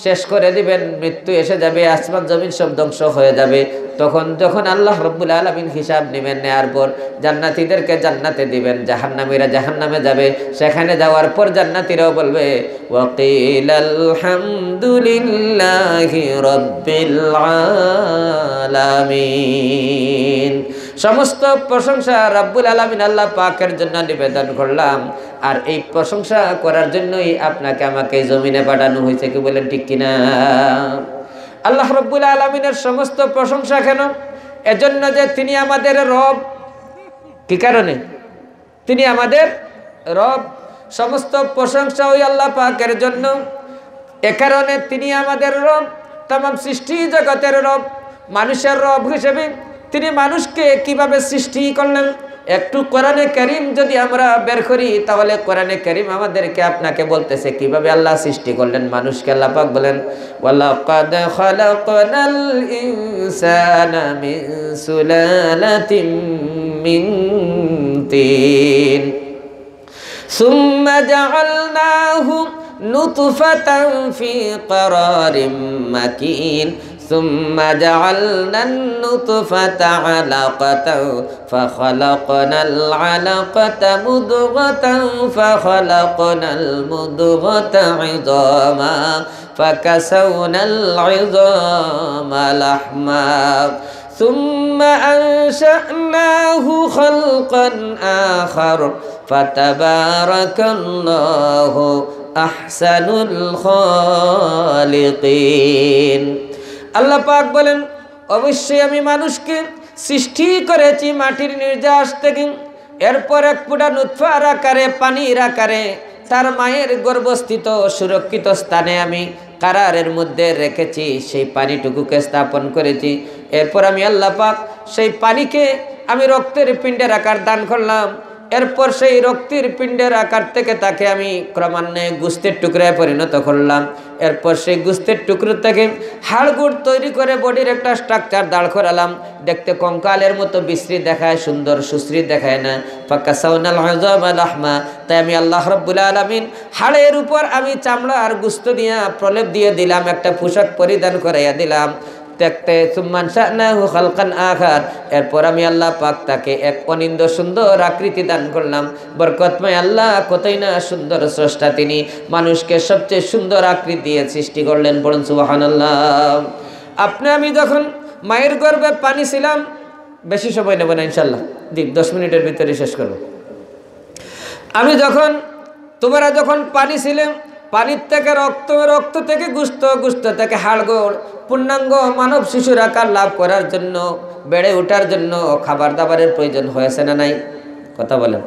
শেষ করে দিবেন, মৃত্যু এসে যাবে, আসমান জমিন সব ধ্বংস হয়ে যাবে, তখন যখন আল্লাহ রাব্বুল আলামিন হিসাব নেবেন, নেয়ার পর জান্নাতীদেরকে জান্নাতে দিবেন, জাহান্নামীরা জাহান্নামে যাবে। সেখানে যাওয়ার পর জান্নাতীরাও বলবে ওয়াকিলাল হামদুলিল্লাহি রাব্বিল আলামিন। সমস্ত প্রশংসা রাব্বুল আলামিন আল্লাহ পাকের জন্য নিবেদন করলাম, আর এই প্রশংসা করার জন্যই আপনাকে আমাকে এই জমিনে পাঠানো হয়েছে। কি বলেন, ঠিক কিনা? আল্লাহ রাব্বুল আলামিনের সমস্ত প্রশংসা কেন? এজন্য যে তিনি আমাদের রব। কি কারণে? তিনি আমাদের রব। সমস্ত প্রশংসা ওই আল্লাহ পাকের জন্য। এ কারণে তিনি আমাদের রব, तमाम সৃষ্টি জগতের রব। মানুষের রব হিসেবে তিনি মানুষকে কিভাবে সৃষ্টি করলেন একটু কোরআনে কারীম যদি আমরা বের করি তাহলে কোরআনে কারীম আমাদেরকে আপনাকে বলতেছে কিভাবে আল্লাহ সৃষ্টি করলেন মানুষকে। আল্লাহ পাক বলেন ওয়ালাকাদ খালাকনাল ইনসানা মিন সুলালাতিন মিন তিন সুম্মা জাআলনাহু নুতফাতান ফি ক্বারারিম মাকিন ثم جعلنا النطفة علقة فخلقنا العلقة مضغة فخلقنا المضغة عظاما فكسونا العظام لحما ثم أنشأناه خلقا آخر فتبارك الله أحسن الخالقين। আল্লাহ পাক বলেন অবশ্যই আমি মানুষকে সৃষ্টি করেছি মাটির নির্যাস থেকে, এরপর এক ফোঁটা নুতফার আকারে পানির আকারে তার মায়ের গর্ভস্থিত সুরক্ষিত স্থানে আমি কারারের মধ্যে রেখেছি, সেই পানিটুকুকে স্থাপন করেছি। এরপর আমি আল্লাহ পাক সেই পানিকে আমি রক্তের পিণ্ডের আকার দান করলাম। এরপর সেই রক্তের পিণ্ডের আকার থেকে তাকে আমি ক্রমান্বয়ে গোস্তের টুকরায় পরিণত করলাম। এরপর সেই গোস্তের টুকরো থেকে হাড়গুড় তৈরি করে বডির একটা স্ট্রাকচার দাঁড় করালাম। দেখতে কঙ্কালের মতো বিশ্রী দেখায়, সুন্দর সুশ্রী দেখায় না। ফাকাসাউনাল আযামা লাহমা, তাই আমি আল্লাহ রাব্বুল আলামিন হাড়ের উপর আমি চামড়া আর গোস্ত দিয়া প্রলেপ দিয়ে দিলাম, একটা পোশাক পরিধান করাইয়া দিলাম। দেখতে সুম্মান শানাহু খালকান আখার, এরপর আমি আল্লাহ পাক তাকে এক অনিন্দ সুন্দর আকৃতি দান করলাম। বরকতময় আল্লাহ কতই না সুন্দর স্রষ্টা, তিনি মানুষকে সবচেয়ে সুন্দর আকৃতি দিয়ে সৃষ্টি করলেন। বলুন সুবহানাল্লাহ। আপনি আমি যখন মায়ের গর্ভে পানি ছিলাম, বেশি সময় নেব না ইনশাল্লাহ, 10 মিনিটের ভিতরে শেষ করব। আমি যখন তোমরা যখন পানি ছিলেন, পানির থেকে রক্ত, রক্ত থেকে গুস্ত, গুস্ত থেকে হাড়গোড়, পূর্ণাঙ্গ মানব শিশুর আকার লাভ করার জন্য, বেড়ে ওঠার জন্য খাবার দাবারের প্রয়োজন হয়েছে না নাই? কথা বলেন।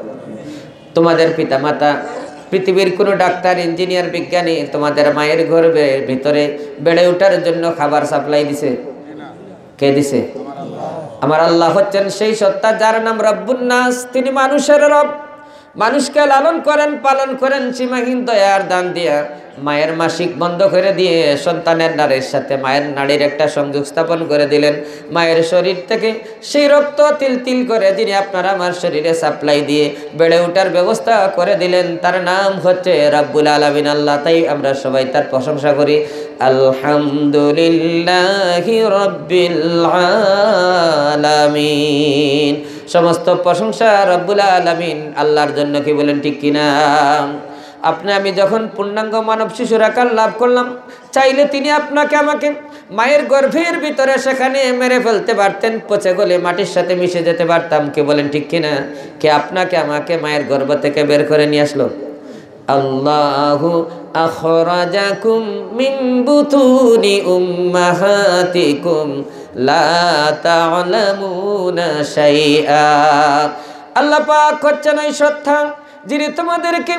তোমাদের পিতা মাতা, পৃথিবীর কোনো ডাক্তার, ইঞ্জিনিয়ার, বিজ্ঞানী তোমাদের মায়ের গর্ভের ভিতরে বেড়ে ওঠার জন্য খাবার সাপ্লাই দিছে? কে দিছে? আমার আল্লাহ হচ্ছেন সেই সত্তা যার নাম রব্বুন নাস। তিনি মানুষের রব, মানুষকে লালন করেন, পালন করেন সীমাহীন দয়ার দান দিয়া। মায়ের মাসিক বন্ধ করে দিয়ে সন্তানের নাড়ির সাথে মায়ের নাড়ির একটা সংযোগ স্থাপন করে দিলেন। মায়ের শরীর থেকে সেই রক্ত তিল তিল করে যিনি আপনার আমার শরীরে সাপ্লাই দিয়ে বেড়ে ওঠার ব্যবস্থা করে দিলেন, তার নাম হচ্ছে রাব্বুল আলামিন আল্লাহ। তাই আমরা সবাই তার প্রশংসা করি, আলহামদুলিল্লাহি রাব্বিল আলামিন। সমস্ত প্রশংসা রব্বুল আলামিন আল্লাহর জন্য, কি বলেন ঠিক কিনা? আপনি আমি যখন পূর্ণাঙ্গ মানব শিশুর আকার লাভ করলাম, চাইলে তিনি আপনাকে আমাকে মায়ের গর্ভের ভিতরে সেখানে মেরে ফেলতে পারতেন, পচে গলে মাটির সাথে মিশে যেতে পারতাম। কে বলেন ঠিক কিনা? কে আপনাকে আমাকে মায়ের গর্ভ থেকে বের করে নিয়ে আসলো? আল্লাহু আখরাজাকুম মিন বুতুনি উম্মাহাতিকুম লা তা'লামুনা শাইআ। আল্লাহ পাক হচ্ছেন ওই সত্তা যিনি তোমাদেরকে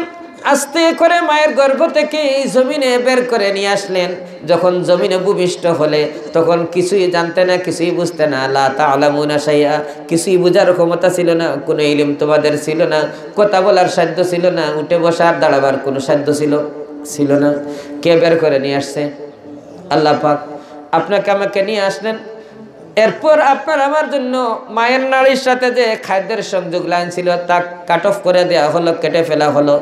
আস্তে করে মায়ের গর্ভ থেকে এই জমিনে বের করে নিয়ে আসলেন। যখন জমিনে ভূমিষ্ঠ হলে তখন কিছুই জানতে না, কিছুই বুঝতে না। লা তা'লামুনা শাইআ, কিছুই বোঝার ক্ষমতা ছিল না, কোনো ইলম তোমাদের ছিল না, কথা বলার সাধ্য ছিল না, উঠে বসার দাঁড়াবার কোনো সাধ্য ছিল না। কে বের করে নিয়ে আসছে? আল্লাহ পাক আপনাকে আমাকে নিয়ে আসলেন। এরপর আপনার আমার জন্য মায়ের নাড়ির সাথে যে খাদ্যের সংযোগ লাইন ছিল তা কাট অফ করে দেওয়া হলো, কেটে ফেলা হলো।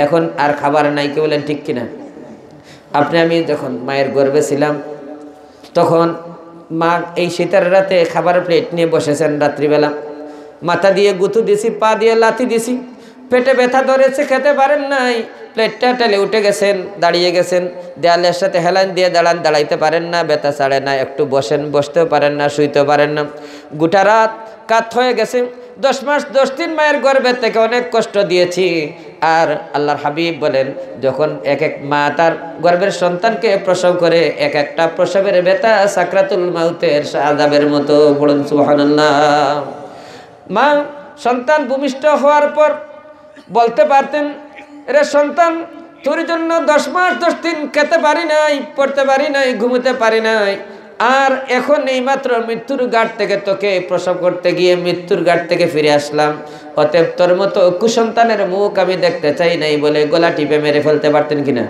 এখন আর খাবার নাই। কে বলেন ঠিক কিনা? আপনি আমি যখন মায়ের গর্ভে ছিলাম তখন মা এই শীতের রাতে খাবারের প্লেট নিয়ে বসেছেন। রাত্রিবেলা মাথা দিয়ে গুঁতো দিছি, পা দিয়ে লাথি দিছি, পেটে ব্যথা ধরেছে, খেতে পারেন নাই। প্লেটটা টেলে উঠে গেছেন, দাঁড়িয়ে গেছেন, দেয়ালের সাথে হেলান দিয়ে দাঁড়ান, দাঁড়াইতে পারেন না, ব্যথা ছাড়ে না, একটু বসেন, বসতেও পারেন না, শুইতেও পারেন না। গোটা রাত কাত হয়ে গেছে। 10 মাস 10 দিন মায়ের গর্ভের থেকে অনেক কষ্ট দিয়েছি। আর আল্লাহর হাবিব বলেন, যখন এক এক মা তার গর্ভের সন্তানকে প্রসব করে, এক একটা প্রসবের ব্যথা সাকরাতুল মাউতের আযাবের মতো। বলুন সুবহানাল্লাহ। মা সন্তান ভূমিষ্ঠ হওয়ার পর বলতে পারতেন, রে সন্তান, তোর জন্য 10 মাস 10 দিন খেতে পারি নাই, পড়তে পারি নাই, ঘুমোতে পারি নাই, আর এখন এই মাত্র মৃত্যুর ঘাট থেকে তোকে প্রসব করতে গিয়ে মৃত্যুর ঘাট থেকে ফিরে আসলাম, অতএব তোর মতো কুসন্তানের মুখ আমি দেখতে চাই নাই বলে গলা টিপে মেরে ফেলতে পারতেন কিনা?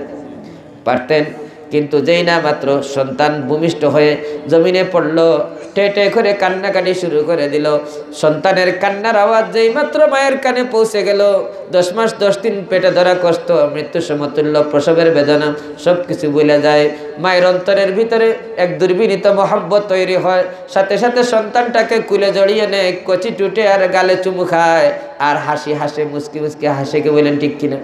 পারতেন। কিন্তু যেই না মাত্র সন্তান ভূমিষ্ঠ হয়ে জমিনে পড়লো, টেটে করে কান্নাকাটি শুরু করে দিল। সন্তানের কান্নার আওয়াজ যেই মাত্র মায়ের কানে পৌঁছে গেল, 10 মাস 10 দিন পেটে ধরা কষ্ট, মৃত্যুর সমতুল্য প্রসবের বেদনা সব কিছু ভুলে যায়। মায়ের অন্তরের ভিতরে এক দুর্বিনীত মহব্বত তৈরি হয়, সাথে সাথে সন্তানটাকে কুলে জড়িয়ে নেয়, কচি টুটে আর গালে চুমু খায়, আর হাসি হাসে, মুসকি মুসকি হাসে। কে বলেন ঠিক কিনা?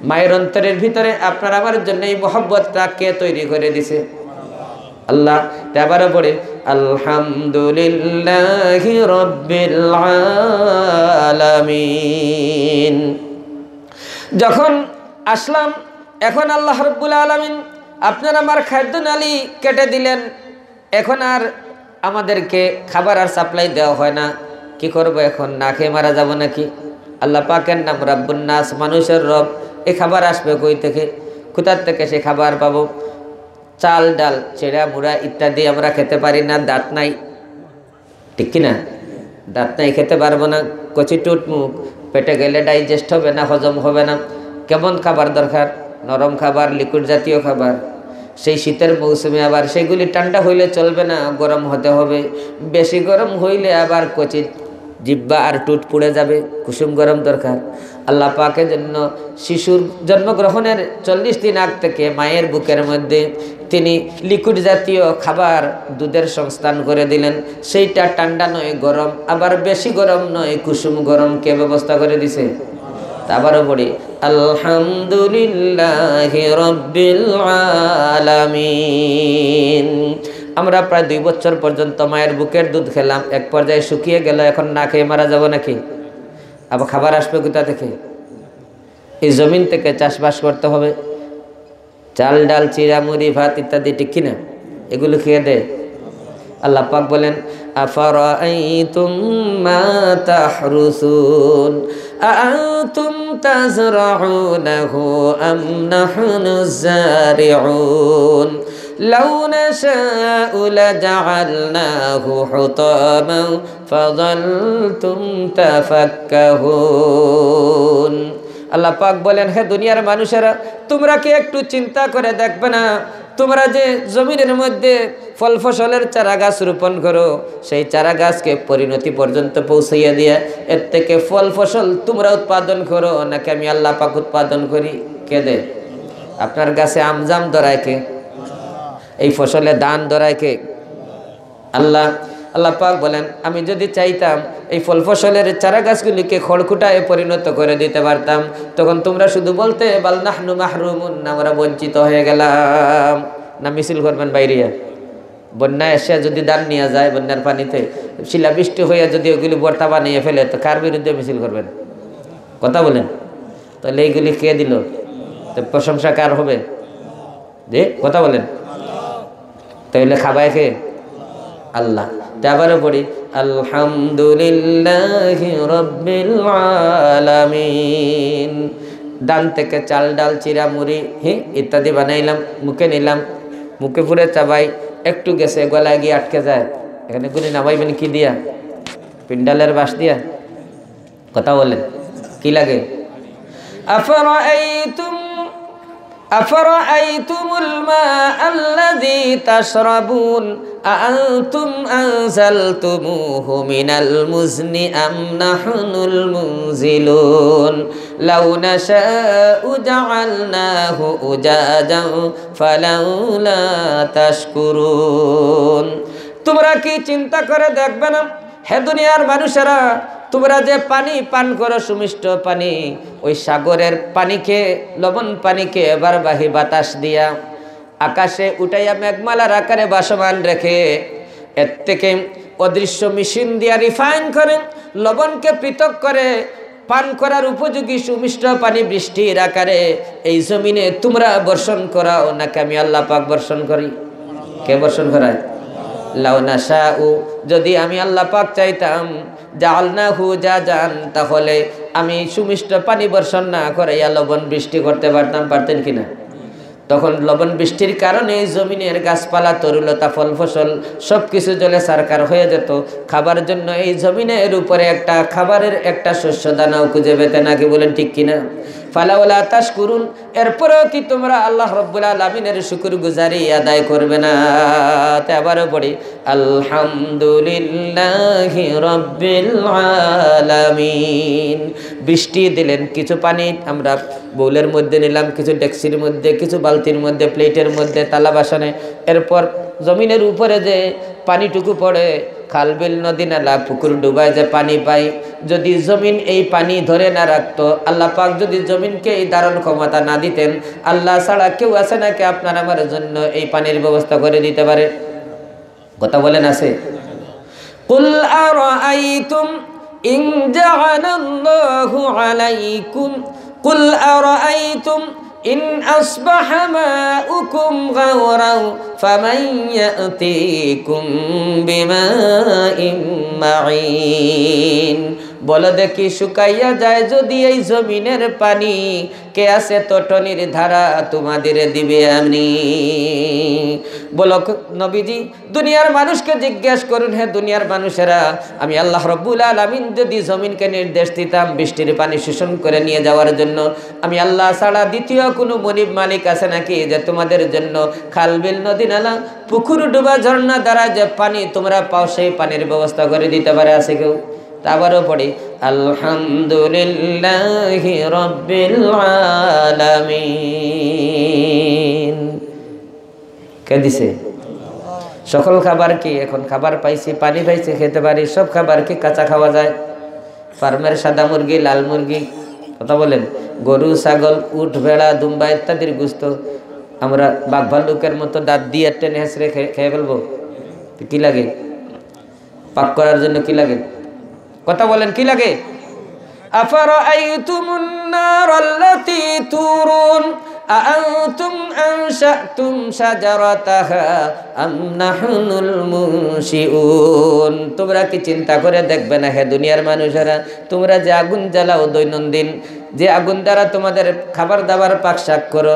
মায়ের অন্তরের ভিতরে আপনার আমার জন্য এই মহব্বতটা কে তৈরি করে দিছে? আল্লাহ। তারপরে পড়ে আলহামদুলিল্লাহি রাব্বিল আলামিন। যখন আসলাম, এখন আল্লাহ রাব্বুল আলামিন আপনার আমার খাদ্য নালী কেটে দিলেন, এখন আর আমাদেরকে খাবার আর সাপ্লাই দেওয়া হয় না। কি করব এখন? না খেয়ে মারা যাব নাকি? আল্লাহ পাকের নাম রাব্বুন নাস, মানুষের রব। এই খাবার আসবে কই থেকে? কোথার থেকে সে খাবার পাবো? চাল ডাল চেড়া মুড়া ইত্যাদি আমরা খেতে পারি না, দাঁত নাই, ঠিক কিনা? দাঁত নাই, খেতে পারবো না। কচি টুট মুখ, পেটে গেলে ডাইজেস্ট হবে না, হজম হবে না। কেমন খাবার দরকার? নরম খাবার, লিকুইড জাতীয় খাবার। সেই শীতের মৌসুমে আবার সেগুলি ঠান্ডা হইলে চলবে না, গরম হতে হবে। বেশি গরম হইলে আবার কচি জিব্বা আর টুট পুড়ে যাবে, কুসুম গরম দরকার। আল্লাহ পাকের জন্য শিশুর জন্মগ্রহণের 40 দিন আগ থেকে মায়ের বুকের মধ্যে তিনি লিকুইড জাতীয় খাবার, দুধের সংস্থান করে দিলেন। সেইটা ঠান্ডা নয়, গরম, আবার বেশি গরম নয়, কুসুম গরম। কে ব্যবস্থা করে দিছে? আবারও পড়ি আলহামদুলিল্লাহি রাব্বিল আলামিন। আমরা প্রায় 2 বছর পর্যন্ত মায়ের বুকের দুধ খেলাম, এক পর্যায়ে শুকিয়ে গেল, এখন না খেয়ে মারা যাব নাকি? আবার খাবার আসবে কোথা থেকে? এই জমিন থেকে চাষবাস করতে হবে। চাল ডাল চিড়া মুড়ি ভাত ইত্যাদি, ঠিক কিনা? এগুলো খেয়ে দেয়। আল্লাহ পাক বলেন আফারাআইতুম মা তাহরুসুন আআনতুম তাজরাউনাহু আম নাহনুজ জারিউন লাউ নাশাউ লাজআলনাহু হুতামান ফাযালতুম তাফাক্কাহুন। আল্লাহ পাক বলেন, হে দুনিয়ার মানুষেরা, তোমরা কি একটু চিন্তা করে দেখবে না? তোমরা যে জমিনের মধ্যে ফল ফসলের চারা গাছ রোপণ করো, সেই চারা গাছকে পরিণতি পর্যন্ত পৌঁছাইয়া দিয়া এর থেকে ফল ফসল তোমরা উৎপাদন করো, নাকি আমি আল্লাহ পাক উৎপাদন করি? কে দে? আপনার গাছে আমজাম ধরায় কে? এই ফসলে ধান ধরায় কে? আল্লাহ। আল্লাহ পাক বলেন, আমি যদি চাইতাম এই ফল ফসলের চারা গাছগুলিকে খড়কুটায় পরিণত করে দিতে পারতাম, তখন তোমরা শুধু বলতে বাল নাহনু মাহরুমুন, আমরা বঞ্চিত হয়ে গেলাম। না মিছিল করবেন বাইরিয়া? বন্যায় এসে যদি ধান নিয়ে যায়, বন্যার পানিতে শিলাবৃষ্টি হইয়া যদি ওইগুলি বর্তা বানিয়ে ফেলে, তো কার বিরুদ্ধে মিছিল করবেন? কথা বলেন। তাহলে এইগুলি কে দিল? তো প্রশংসা কার হবে? যে কথা বলেন। তাহলে খাবায় কে? আল্লাহ। তারপরে পড়ি আলহামদুলিল্লাহি রাব্বিল আলামিন। দান থেকে চাল ডাল চিরা মুড়ি ইত্যাদি বানাইলাম, মুখে নিলাম, মুখে পুরে চাবাই, একটু গেছে গলায় গিয়ে আটকে যায়, এখানে গুলি নামাইবেন কি দিয়া? পিন্ডালের বাঁশ দিয়া? কথা বলেন, কি লাগে? আফরাআইতুমুল মাআ আল্লাযী তাশরাবুন আআনতুম আনজালতুমূহু মিনাল মুজনি আম নাহনুল মুনজিলুন লাউ নাশাউ জাআলনাহু উজাজান ফালাউলা তাশকুরুন। তোমরা কি চিন্তা করে দেখবে না, হে দুনিয়ার মানুষেরা, তোমরা যে পানি পান করো, সুমিষ্ট পানি, ওই সাগরের পানিকে, লবণ পানিকে এবার বাহি বাতাস দিয়া আকাশে উঠাইয়া মেঘমালার আকারে বাসমান রেখে এর থেকে অদৃশ্য মেশিন দিয়া রিফাইন করে লবণকে পৃথক করে পান করার উপযোগী সুমিষ্ট পানি বৃষ্টির আকারে এই জমিনে তোমরা বর্ষণ করাও, নাকি আমি আল্লাহ পাক বর্ষণ করি? কে বর্ষণ করায়? লাউ নাশাউ, যদি আমি আল্লাহ পাক চাইতাম, জাআলনাহু জাজান, তাহলে আমি সুমিষ্ট পানি বর্ষণ না করে লবণ বৃষ্টি করতে পারতেন কিনা? তখন লবণ বৃষ্টির কারণে জমিনের গাছপালা, তরুলতা, ফল ফসল সব কিছু জলে সারকার হয়ে যেত। খাবার জন্য এই জমিনের উপরে একটা খাবারের একটা শস্য দানাও খুঁজে পেতে না। কি বলেন ঠিক কিনা? ফালাওলা তাশকুরুন, এরপরেও কি তোমরা আল্লাহ রাব্বুল আলামিনের শুকরগুজারি আদায় করবে না? তে আবারও পড়ি, আলহামদুলিল্লাহি রাব্বিল আলামিন। বৃষ্টি দিলেন, কিছু পানি আমরা বোলের মধ্যে নিলাম, কিছু ডেক্সির মধ্যে, কিছু বালতির মধ্যে, প্লেটের মধ্যে, তালা বাসনে। এরপর জমিনের উপরে যে পানিটুকু পড়ে, খালবিল, নদী নালা, পুকুর ডুবায় যে পানি পাই, যদি জমিন এই পানি ধরে না রাখতো, আল্লাহ পাক যদি জমিনকে এই ধারণ ক্ষমতা না দিতেন, আল্লাহ ছাড়া কেউ আছে নাকি আপনার আমার জন্য এই পানির ব্যবস্থা করে দিতে পারে? কথা বলেন, আছে? কুল আরাআইতুম ইন জাআলাল্লাহু আলাইকুম, কুল আরাআইতুম ইন আসবাহা মাউকুম গাওরাও ফামান ইয়াতিকুম বিমাইন মাঈন। বলো দেখি, শুকাইয়া যায় যদি এই জমিনের পানি, কে আছে তটনির ধারা তোমাদের দিবে আমি? বলো নবীজি, দুনিয়ার মানুষকে জিজ্ঞেস করুন, হে দুনিয়ার মানুষেরা, আমি আল্লাহ রাব্বুল আলামিন যদি জমিনকে নির্দেশ দিতাম বৃষ্টির পানি শোষণ করে নিয়ে যাওয়ার জন্য, আমি আল্লাহ ছাড়া দ্বিতীয় কোনো মনিব মালিক আছে নাকি যে তোমাদের জন্য খালবিল, নদী নালা, পুকুর ডুবা, ঝর্ণা দ্বারা যে পানি তোমরা পাও সেই পানির ব্যবস্থা করে দিতে পারে? আছে কেউ? আবারও পড়ি, আলহামদুলিল্লাহি রাব্বিল আলামিন। কে দিছে? সকল খাবার কি এখন খাবার পাইছি, পানি পাইছি, খেতে পারি। সব খাবার কি কাঁচা খাওয়া যায়? ফার্মের সাদা মুরগি, লাল মুরগি, কথা বলেন, গরু, ছাগল, উট, ভেড়া, দুম্বা ইত্যাদির গোশত আমরা বাঘ ভাল্লুকের মতো দাঁত দিয়ে টেনে হেসড়ে খেয়ে ফেলবো? কি লাগে? পাক করার জন্য কি লাগে? কথা বলেন, কি লাগে? আফারাআইতুমুন নারাল্লাতী তুরুন আআনতুম আনশাতুম শাজারাতাহা আম নাহনুল মুনশিউন। তোমরা কি চিন্তা করে দেখবে না হে দুনিয়ার মানুষেরা, তোমরা যে আগুন জ্বালাও দৈনন্দিন, যে আগুন দ্বারা তোমাদের খাবার দাবার পাক শাক করো,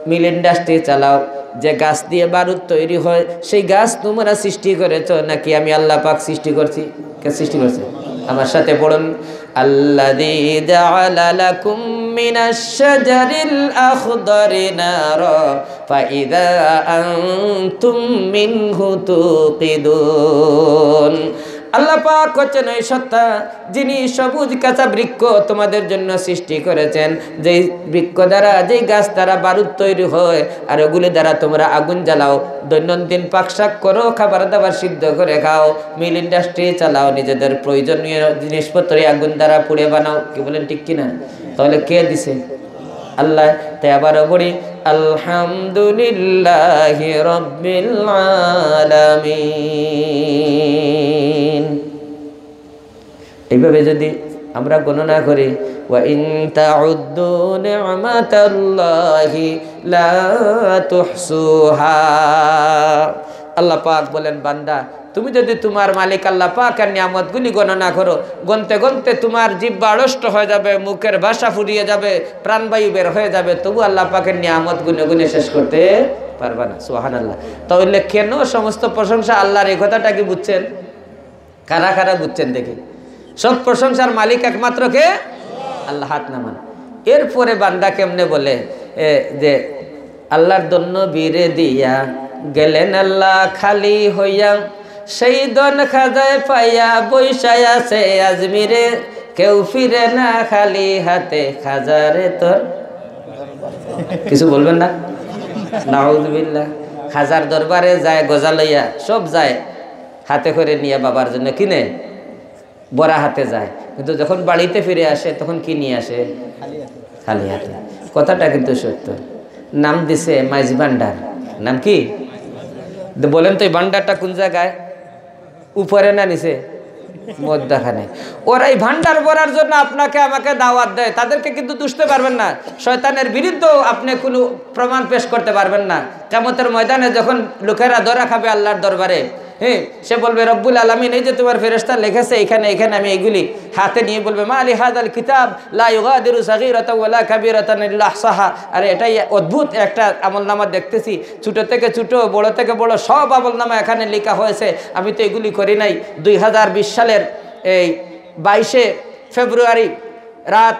মিল ইন্ডাস্ট্রি চালাও, যে গাছ দিয়ে বারুদ তৈরি হয়, সেই গাছ তোমরা সৃষ্টি করেছো নাকি আমি আল্লাহ পাক সৃষ্টি করছি? কে সৃষ্টি করছে? আমার সাথে পড়ুন, আল্লাযী জাআলা লাকুম মিনাশ শাজারিল আখদারি নারা ফাইযা আনতুম মিনহু তুকিদুন। আল্লাহ পাক হচ্ছেন ওই সত্তা যিনি সবুজ কাঁচা বৃক্ষ তোমাদের জন্য সৃষ্টি করেছেন, যেই বৃক্ষ দ্বারা, যেই গাছ দ্বারা বারুদ তৈরি হয়, আর ওগুলি দ্বারা তোমরা আগুন জ্বালাও, দৈনন্দিন পাকশাক করো, খাবার দাবার সিদ্ধ করে খাও, মিল ইন্ডাস্ট্রি চালাও, নিজেদের প্রয়োজনীয় জিনিসপত্র আগুন দ্বারা পুড়ে বানাও। কি বলেন, ঠিক কিনা? তাহলে কে দিছে? আল্লাহ। তাই আবারও বলি, আলহামদুলিল্লাহি রাব্বিল আলামিন। এইভাবে যদি আমরা গণনা করি, ওয়া ইন তাউদ্দু নি'মাতাল্লাহি লা তুহসুহা, আল্লাহ পাক বলেন, বান্দা তুমি যদি তোমার মালিক আল্লাহ পাকের নিয়ামতগুলি গণনা করো, গনতে গনতে তোমার জিহ্বা আড়ষ্ট হয়ে যাবে, মুখের ভাষা ফুরিয়ে যাবে, প্রাণবায়ু বের হয়ে যাবে, তবু আল্লাহ পাকের নিয়ামত গুনে গুনে শেষ করতে পারবে না। সুবহানাল্লাহ। তাহলে কেন সমস্ত প্রশংসা আল্লাহর? এই কথাটা কি বুঝছেন? কারা কারা বুঝছেন দেখি? সব প্রশংসার মালিক একমাত্র কে? আল্লাহ। হাত নামান। এরপরে বান্দা কেমনে বলে যে আল্লাহর দন্য বীরে দিয়া গেলেন আল্লাহ খালি হইয়া, সেই দন খাজায় পাইয়া বৈশায় আছে আজমিরে, কেউ ফিরে না খালি হাতে, খাজারে তোর কিছু বলবেন না? নাউযুবিল্লাহ। খাজার দরবারে যায় গজা লইয়া, সব যায় হাতে করে নিয়ে বাবার জন্য কিনে, বড়া হাতে যায়, কিন্তু যখন বাড়িতে ফিরে আসে তখন কি নিয়ে আসে? খালি হাতে। কথাটা কিন্তু সত্য। নাম দিছে মাইজ ভান্ডার। নাম কি বলেন তো? এই ভান্ডারটা কোন জায়গায়? উপরে না নিচে? মধ্যখানে। ওরা এই ভান্ডার ভরার জন্য আপনাকে আমাকে দাওয়াত দেয়, তাদেরকে কিন্তু দুষতে পারবেন না। শয়তানের বিরুদ্ধেও আপনি কোনো প্রমাণ পেশ করতে পারবেন না। কিয়ামতের ময়দানে যখন লোকেরা ধরা খাবে আল্লাহর দরবারে, হ্যাঁ, সে বলবে রব্বুল আলামিন এই যে তোমার ফেরেশতা লিখেছে এখানে এখানে, আমি এগুলি হাতে নিয়ে বলবে মা আলি হাদাল কিতাব লা ইউগাদিরু সাগীরাতান ওয়ালা কাবীরাতান ইল্লা আহসাহা। আরে এটাই অদ্ভুত একটা আমলনামা দেখতেছি, ছোট থেকে ছোট বড় থেকে বড় সব আমলনামা এখানে লেখা হয়েছে, আমি তো এগুলি করি নাই। 2020 সালের এই 22শে ফেব্রুয়ারি রাত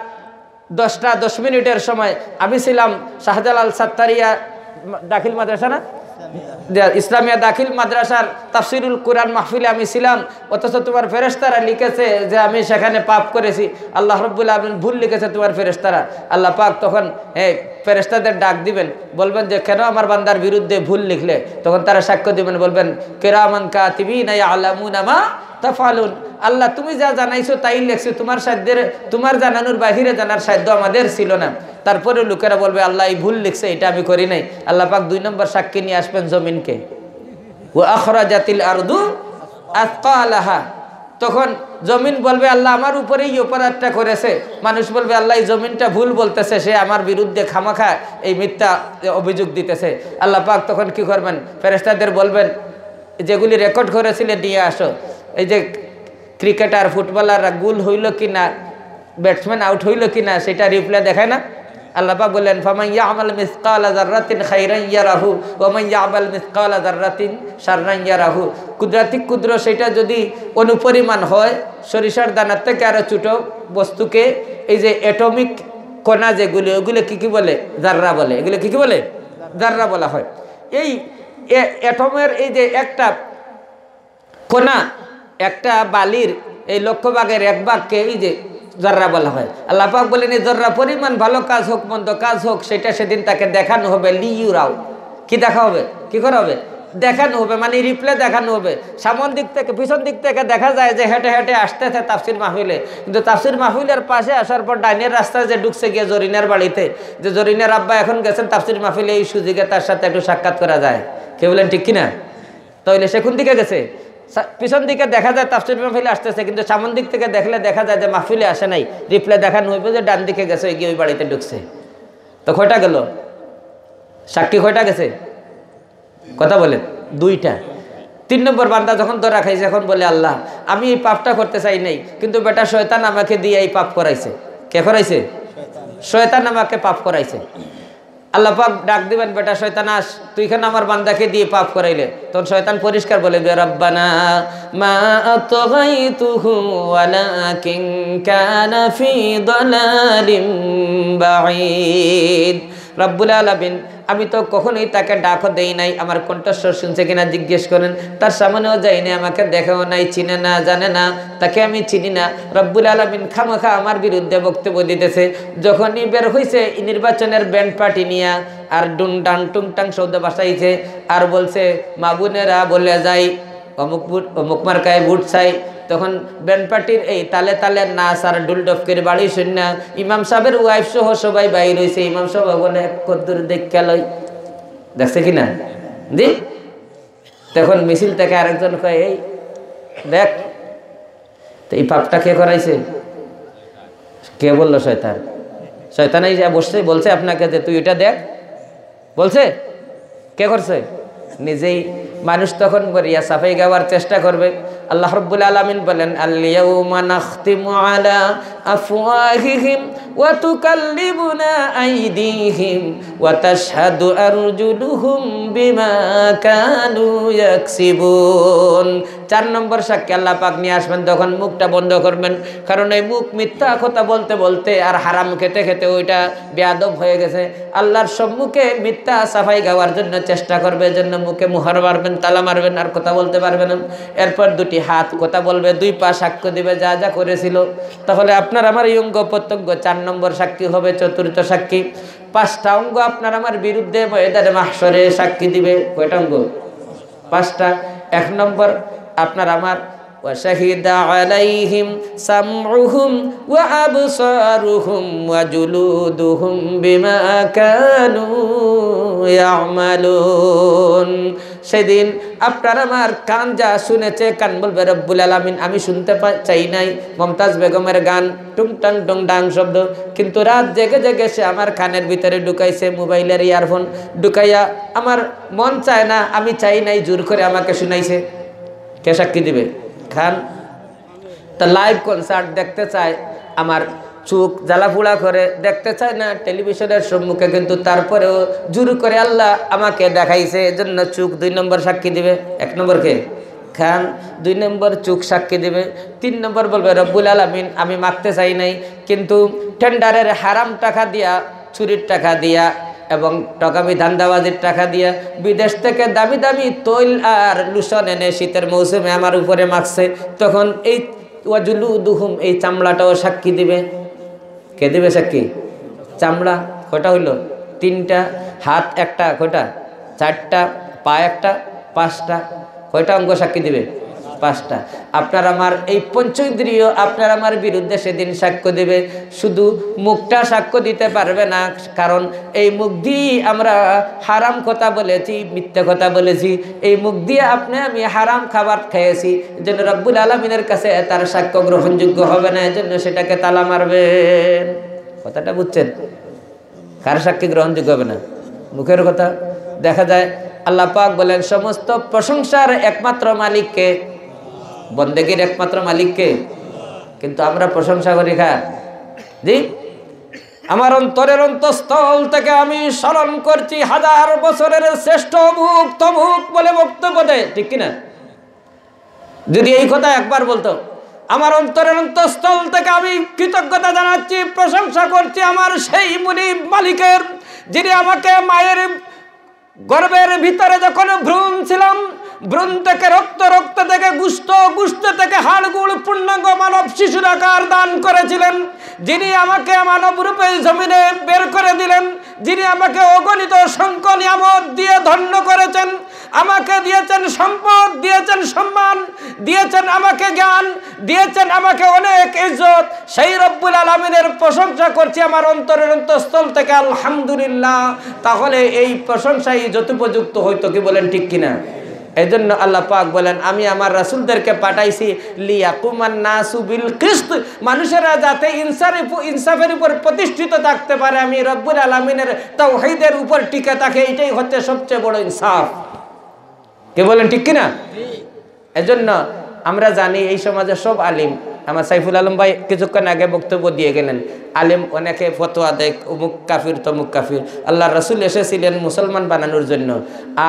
10টা 10 মিনিটের সময় আমি ছিলাম শাহজালাল সাত্তারিয়া দাখিল মাদ্রাসা না ইসলামিয়া দাখিল মাদ্রাসার তাফসিরুল কোরআন মাহফিলে আমি ছিলাম, অথচ তোমার ফেরেশতারা লিখেছে যে আমি সেখানে পাপ করেছি। আল্লাহ রাব্বুল আলামিন ভুল লিখেছে তোমার ফেরেশতারা। আল্লাহ পাক তখন ফেরেশতাদের ডাক দিবেন, বলবেন যে কেন আমার বান্দার বিরুদ্ধে ভুল লিখলে? তখন তারা সাক্ষ্য দিবেন, বলবেন কিরামান কাতিবিনা ইয়ালামুনা মা তাফআলুন, আল্লাহ তুমি যা জানাইছো তাই লিখছি, তোমার সাধ্যের তোমার জানানোর বাহিরে জানার সাধ্য আমাদের ছিল না। তারপরে লোকেরা বলবে আল্লাহ এই ভুল লিখছে, এটা আমি করি নাই। আল্লাহ পাক 2 নম্বর সাক্ষী নিয়ে আসবেন জমিনকে, ওয়া আখরাজাতিল আরদু আথকালাহা। তখন জমিন বলবে আল্লাহ আমার উপরে এই অপরাধটা করেছে। মানুষ বলবে আল্লাহ এই জমিনটা ভুল বলতেছে, সে আমার বিরুদ্ধে খামাখা এই মিথ্যা অভিযোগ দিতেছে। আল্লাহ পাক তখন কি করবেন? ফেরেশতাদের বলবেন যেগুলি রেকর্ড করেছিলে নিয়ে আসো। এই যে ক্রিকেটার ফুটবলাররা গোল হইল কি না, ব্যাটসম্যান আউট হইল কি না, সেটা রিপ্লে দেখায় না। আল্লাহ পাক বললেন ফামান ইয়ামাল মিসকালা যাররাতিন খাইরান ইয়ারাহু ওয়া মান ইয়ামাল মিসকালা যাররাতিন শাররান ইয়ারাহু। কুদরতি কুদর সেটা যদি অনুপরিমাণ হয় সরিষার দানার থেকে আরো ছোট বস্তুকে, এই যে অ্যাটমিক কণা যেগুলি ওগুলো কি বলে? জাররা বলে। এগুলো কি বলে? জাররা বলা হয়। এই অ্যাটমের এই যে একটা কণা, একটা বালির এই লক্ষ্য ভাগের 1 ভাগকে এই যে জর্রা বলা হয়। আল্লাহ পাক বলেন এই জর্রা পরিমাণ ভালো কাজ হোক মন্দ কাজ হোক সেটা সেদিন তাকে দেখানো হবে। লিউরাও কি দেখা হবে? কি করা হবে? দেখানো হবে, মানে রিপ্লে দেখানো হবে। সামন দিক থেকে পিছন দিক থেকে দেখা যায় যে হেঁটে হেঁটে আসতেছে তাফসির মাহফিলে, কিন্তু তাফসির মাহফিলের পাশে আসার পর ডাইনের রাস্তায় যে ঢুকছে গিয়ে জরিনের বাড়িতে, যে জরিনের আব্বা এখন গেছেন তাফসির মাহফিলে, এই সুযোগে তার সাথে একটু সাক্ষাৎ করা যায়। কে বলেন ঠিক কিনা? তাহলে সে কোন দিকে গেছে? পিছন দিকে দেখা যায় তাফসির মাহফিলে আসতেছে, কিন্তু সামন দিক থেকে দেখলে দেখা যায় যে মাহফিলে আসে নাই, রিপ্লে দেখানো হইবে যে ডান দিকে গেছে, গিয়ে ওই বাড়িতে ঢুকছে। তো কয়টা গেল? সাক্ষী কয়টা গেছে? কথা বলেন? 2টা। 3 নম্বর বান্দা যখন ধরা খাইছে, এখন বলে আল্লাহ আমি এই পাপটা করতে চাই নাই, কিন্তু বেটা শয়তান আমাকে দিয়ে এই পাপ করাইছে। কে করাইছে? শয়তান আমাকে পাপ করাইছে। আল্লাহ পাক ডাক দিবেন বেটা শয়তান আস, তুই এখানে আমার বান্দাকে দিয়ে পাপ করাইলে। তখন শয়তান পরিষ্কার বলে রব্বানা মা আতগাইতুহু ওয়ালাকিন কানা ফি দালালিম বাঈদ। রব্বুল আলামিন আমি তো কখনোই তাকে ডাকও দেই নাই, আমার কণ্ঠস্বর শুনছে কিনা জিজ্ঞেস করেন, তার সামনেও যাইনি, আমাকে দেখাও নাই, চিনে না জানে না, তাকে আমি চিনি না। রব্বুল আলামিন খামাখা আমার বিরুদ্ধে বক্তব্য দিতেছে। যখনই বের হয়েছে নির্বাচনের ব্যান্ড পার্টি নিয়ে আর ডুংটাং টুংটাং শব্দ বাসাইছে আর বলছে মা বোনেরা বলে যাই অমুক মার্কায় ভোট চাই, তখন ব্যান্ড পার্টির এই তালে তালে নাচ আর ডুলডফকের বাড়ি শুন না ইমাম সাহেবের ওয়াইফ সহ সবাই বাইর হয়েছে। ইমাম সাহেব ভবনে কদ্দুর দেখে লই দেখছে কিনা জি। তখন মিছিল থেকে আরেকজন কয় এই দেখ তো এই পাপটা কে করাইছে? কে বললো? শয়তান। শয়তান এই বসে বলছে আপনাকে যে তুই এটা দেখ, বলছে কে করছে? নিজেই। মানুষ তখন করিয়া সাফাই গাওয়ার চেষ্টা করবে। আল্লাহ রাব্বুল আলামিন বলেন আল-ইয়াউমা নাখতিমু আলা আফওয়াহিহিম ওয়া তুকাল্লিমুনা আইদিহিম ওয়া তাশহাদু আরজুলুহুম বিমা কানু ইয়াকসিবুন। 4 নম্বর সাক্ষী আল্লাহ পাক নিয়ে আসবেন, তখন মুখটা বন্ধ করবেন, কারণ এই মুখ মিথ্যা কথা বলতে বলতে আর হারাম খেতে খেতে ওইটা বেয়াদব হয়ে গেছে। আল্লাহর সম্মুখে মিথ্যা সাফাই গাওয়ার জন্য চেষ্টা করবে, এজন্য মুখে মুহর মারবেন, তালা মারবেন, আর কথা বলতে পারবেন না। এরপর 2টি হাত কথা বলবে, 2 পা সাক্ষ্য দিবে যা যা করেছিল। তাহলে আপনার আমার এই অঙ্গ প্রত্যঙ্গ 4 নম্বর সাক্ষী হবে। 4র্থ সাক্ষী 5টা অঙ্গ আপনার আমার বিরুদ্ধে ময়দানে মাহশরে সাক্ষী দিবে। কয়টা অঙ্গ? 5টা। 1 নম্বর আপনার আমার وشهد عليهم سمعهم وأبصارهم وجلودهم بما كانوا يعملون। সেদিন আপনার আমার কান যা শুনেছে, কান বলবে রব্বুল আলামিন আমি শুনতে চাই নাই মমতাজ বেগমের গান টুংটাং টুংটাং শব্দ, কিন্তু রাত জেগে জেগে সে আমার কানের ভিতরে ঢুকাইছে মোবাইলের ইয়ারফোন ঢুকাইয়া, আমার মন চায় না, আমি চাই নাই, জোর করে আমাকে শুনাইছে। কে সাক্ষী দিবে? খান। তা লাইভ কনসার্ট দেখতে চায়, আমার চোখ জ্বালাপোড়া করে দেখতে চায় না টেলিভিশনের সম্মুখে, কিন্তু তারপরেও জোর করে আল্লাহ আমাকে দেখাইছে, এজন্য চোখ 2 নম্বর সাক্ষী দিবে। 1 নম্বর কে? খান। 2 নম্বর চোখ সাক্ষী দিবে। 3 নম্বর বলবে রব্বুল আলামিন আমি মাগতে চাই নাই, কিন্তু টেন্ডারের হারাম টাকা দিয়া, চুরির টাকা দিয়া এবং টকামি ধান্দাবাজির টাকা দিয়া বিদেশ থেকে দামি দামি তৈল আর লুশন এনে শীতের মৌসুমে আমার উপরে মাখছে, তখন এই ওয়াজুলুদুহুম এই চামড়াটাও সাক্ষী দিবে। কে দিবে সাক্ষী? চামড়া। কয়টা হইল? 3টা। হাত একটা, কয়টা? 4টা। পা একটা, 5টা। কয়টা অঙ্গ সাক্ষী দিবে? 5টা। আপনার আমার এই পঞ্চেন্দ্রিয় আপনার আমার বিরুদ্ধে সেদিন সাক্ষ্য দিবে। শুধু মুখটা সাক্ষ্য দিতে পারবে না, কারণ এই মুখ দিয়ে আমরা হারাম কথা বলেছি, মিথ্যা কথা বলেছি, এই মুখ দিয়ে আমি হারাম খাবার খেয়েছি, এজন্য রব্বুল আলামিনের কাছে তার সাক্ষ্য গ্রহণযোগ্য হবে না, এজন্য সেটাকে তালা মারবেন। কথাটা বুঝছেন? কার সাক্ষী গ্রহণযোগ্য হবে না? মুখের কথা। দেখা যায় আল্লাহ পাক বলেন সমস্ত প্রশংসার একমাত্র মালিককে, বন্দেগীর একমাত্র মালিককে, কিন্তু আমরা প্রশংসা করি কার? জি, আমার অন্তরের অন্তঃস্থল থেকে আমি স্মরণ করছি 1000 বছরের শ্রেষ্ঠ মুখ তমুক বলে বক্তব্য দেয়, ঠিক কিনা? যদি এই কথা একবার বলতো, আমার অন্তরের অন্তঃস্থল থেকে আমি কৃতজ্ঞতা জানাচ্ছি, প্রশংসা করছি আমার সেই মুনিব মালিকের, যিনি আমাকে মায়ের গর্ভের ভিতরে যখন ভ্রূণ ছিলাম, ভ্রূণ থেকে রক্ত, রক্ত থেকে গুস্ত, গুস্ত থেকে হাড়গুড় পূর্ণাঙ্গ মানব শিশুর আকার দান করেছিলেন, যিনি আমাকে মানব রূপে জমিনে বের করে দিলেন, যিনি আমাকে অগণিত সংখ্য নিয়ামত দিয়ে ধন্য করেছেন, আমাকে দিয়েছেন সম্পদ, দিয়েছেন সম্মান, দিয়েছেন আমাকে জ্ঞান, দিয়েছেন আমাকে অনেক ইজ্জত, সেই রব্বুল আলামিনের প্রশংসা করছি আমার অন্তরের অন্তঃস্থল থেকে, আলহামদুলিল্লাহ। তাহলে এই প্রশংসাই যথোপযুক্ত হইতো, কি বলেন ঠিক কিনা? এই জন্য আল্লাহ পাক বলেন আমি আমার রাসূলদেরকে পাঠাইছি লিয়াকুমান নাসু বিল কিসত, মানুষেরা যাতে ইনসাফের উপর প্রতিষ্ঠিত থাকতে পারে, আমি রব্বুল আলামিনের তাওহীদের উপর টিকে থাকে, এটাই হচ্ছে সবচেয়ে বড় ইনসাফ। কে বলেন ঠিক কিনা? এজন্য আমরা জানি এই সমাজে সব আলিম, আমার সাইফুল আলম ভাই কিছুক্ষণ আগে বক্তব্য দিয়ে গেলেন, আলেম অনেকে ফতোয়া দেয় অমুক কাফির তমুক কাফির। আল্লাহ রাসূল এসেছিলেন মুসলমান বানানোর জন্য,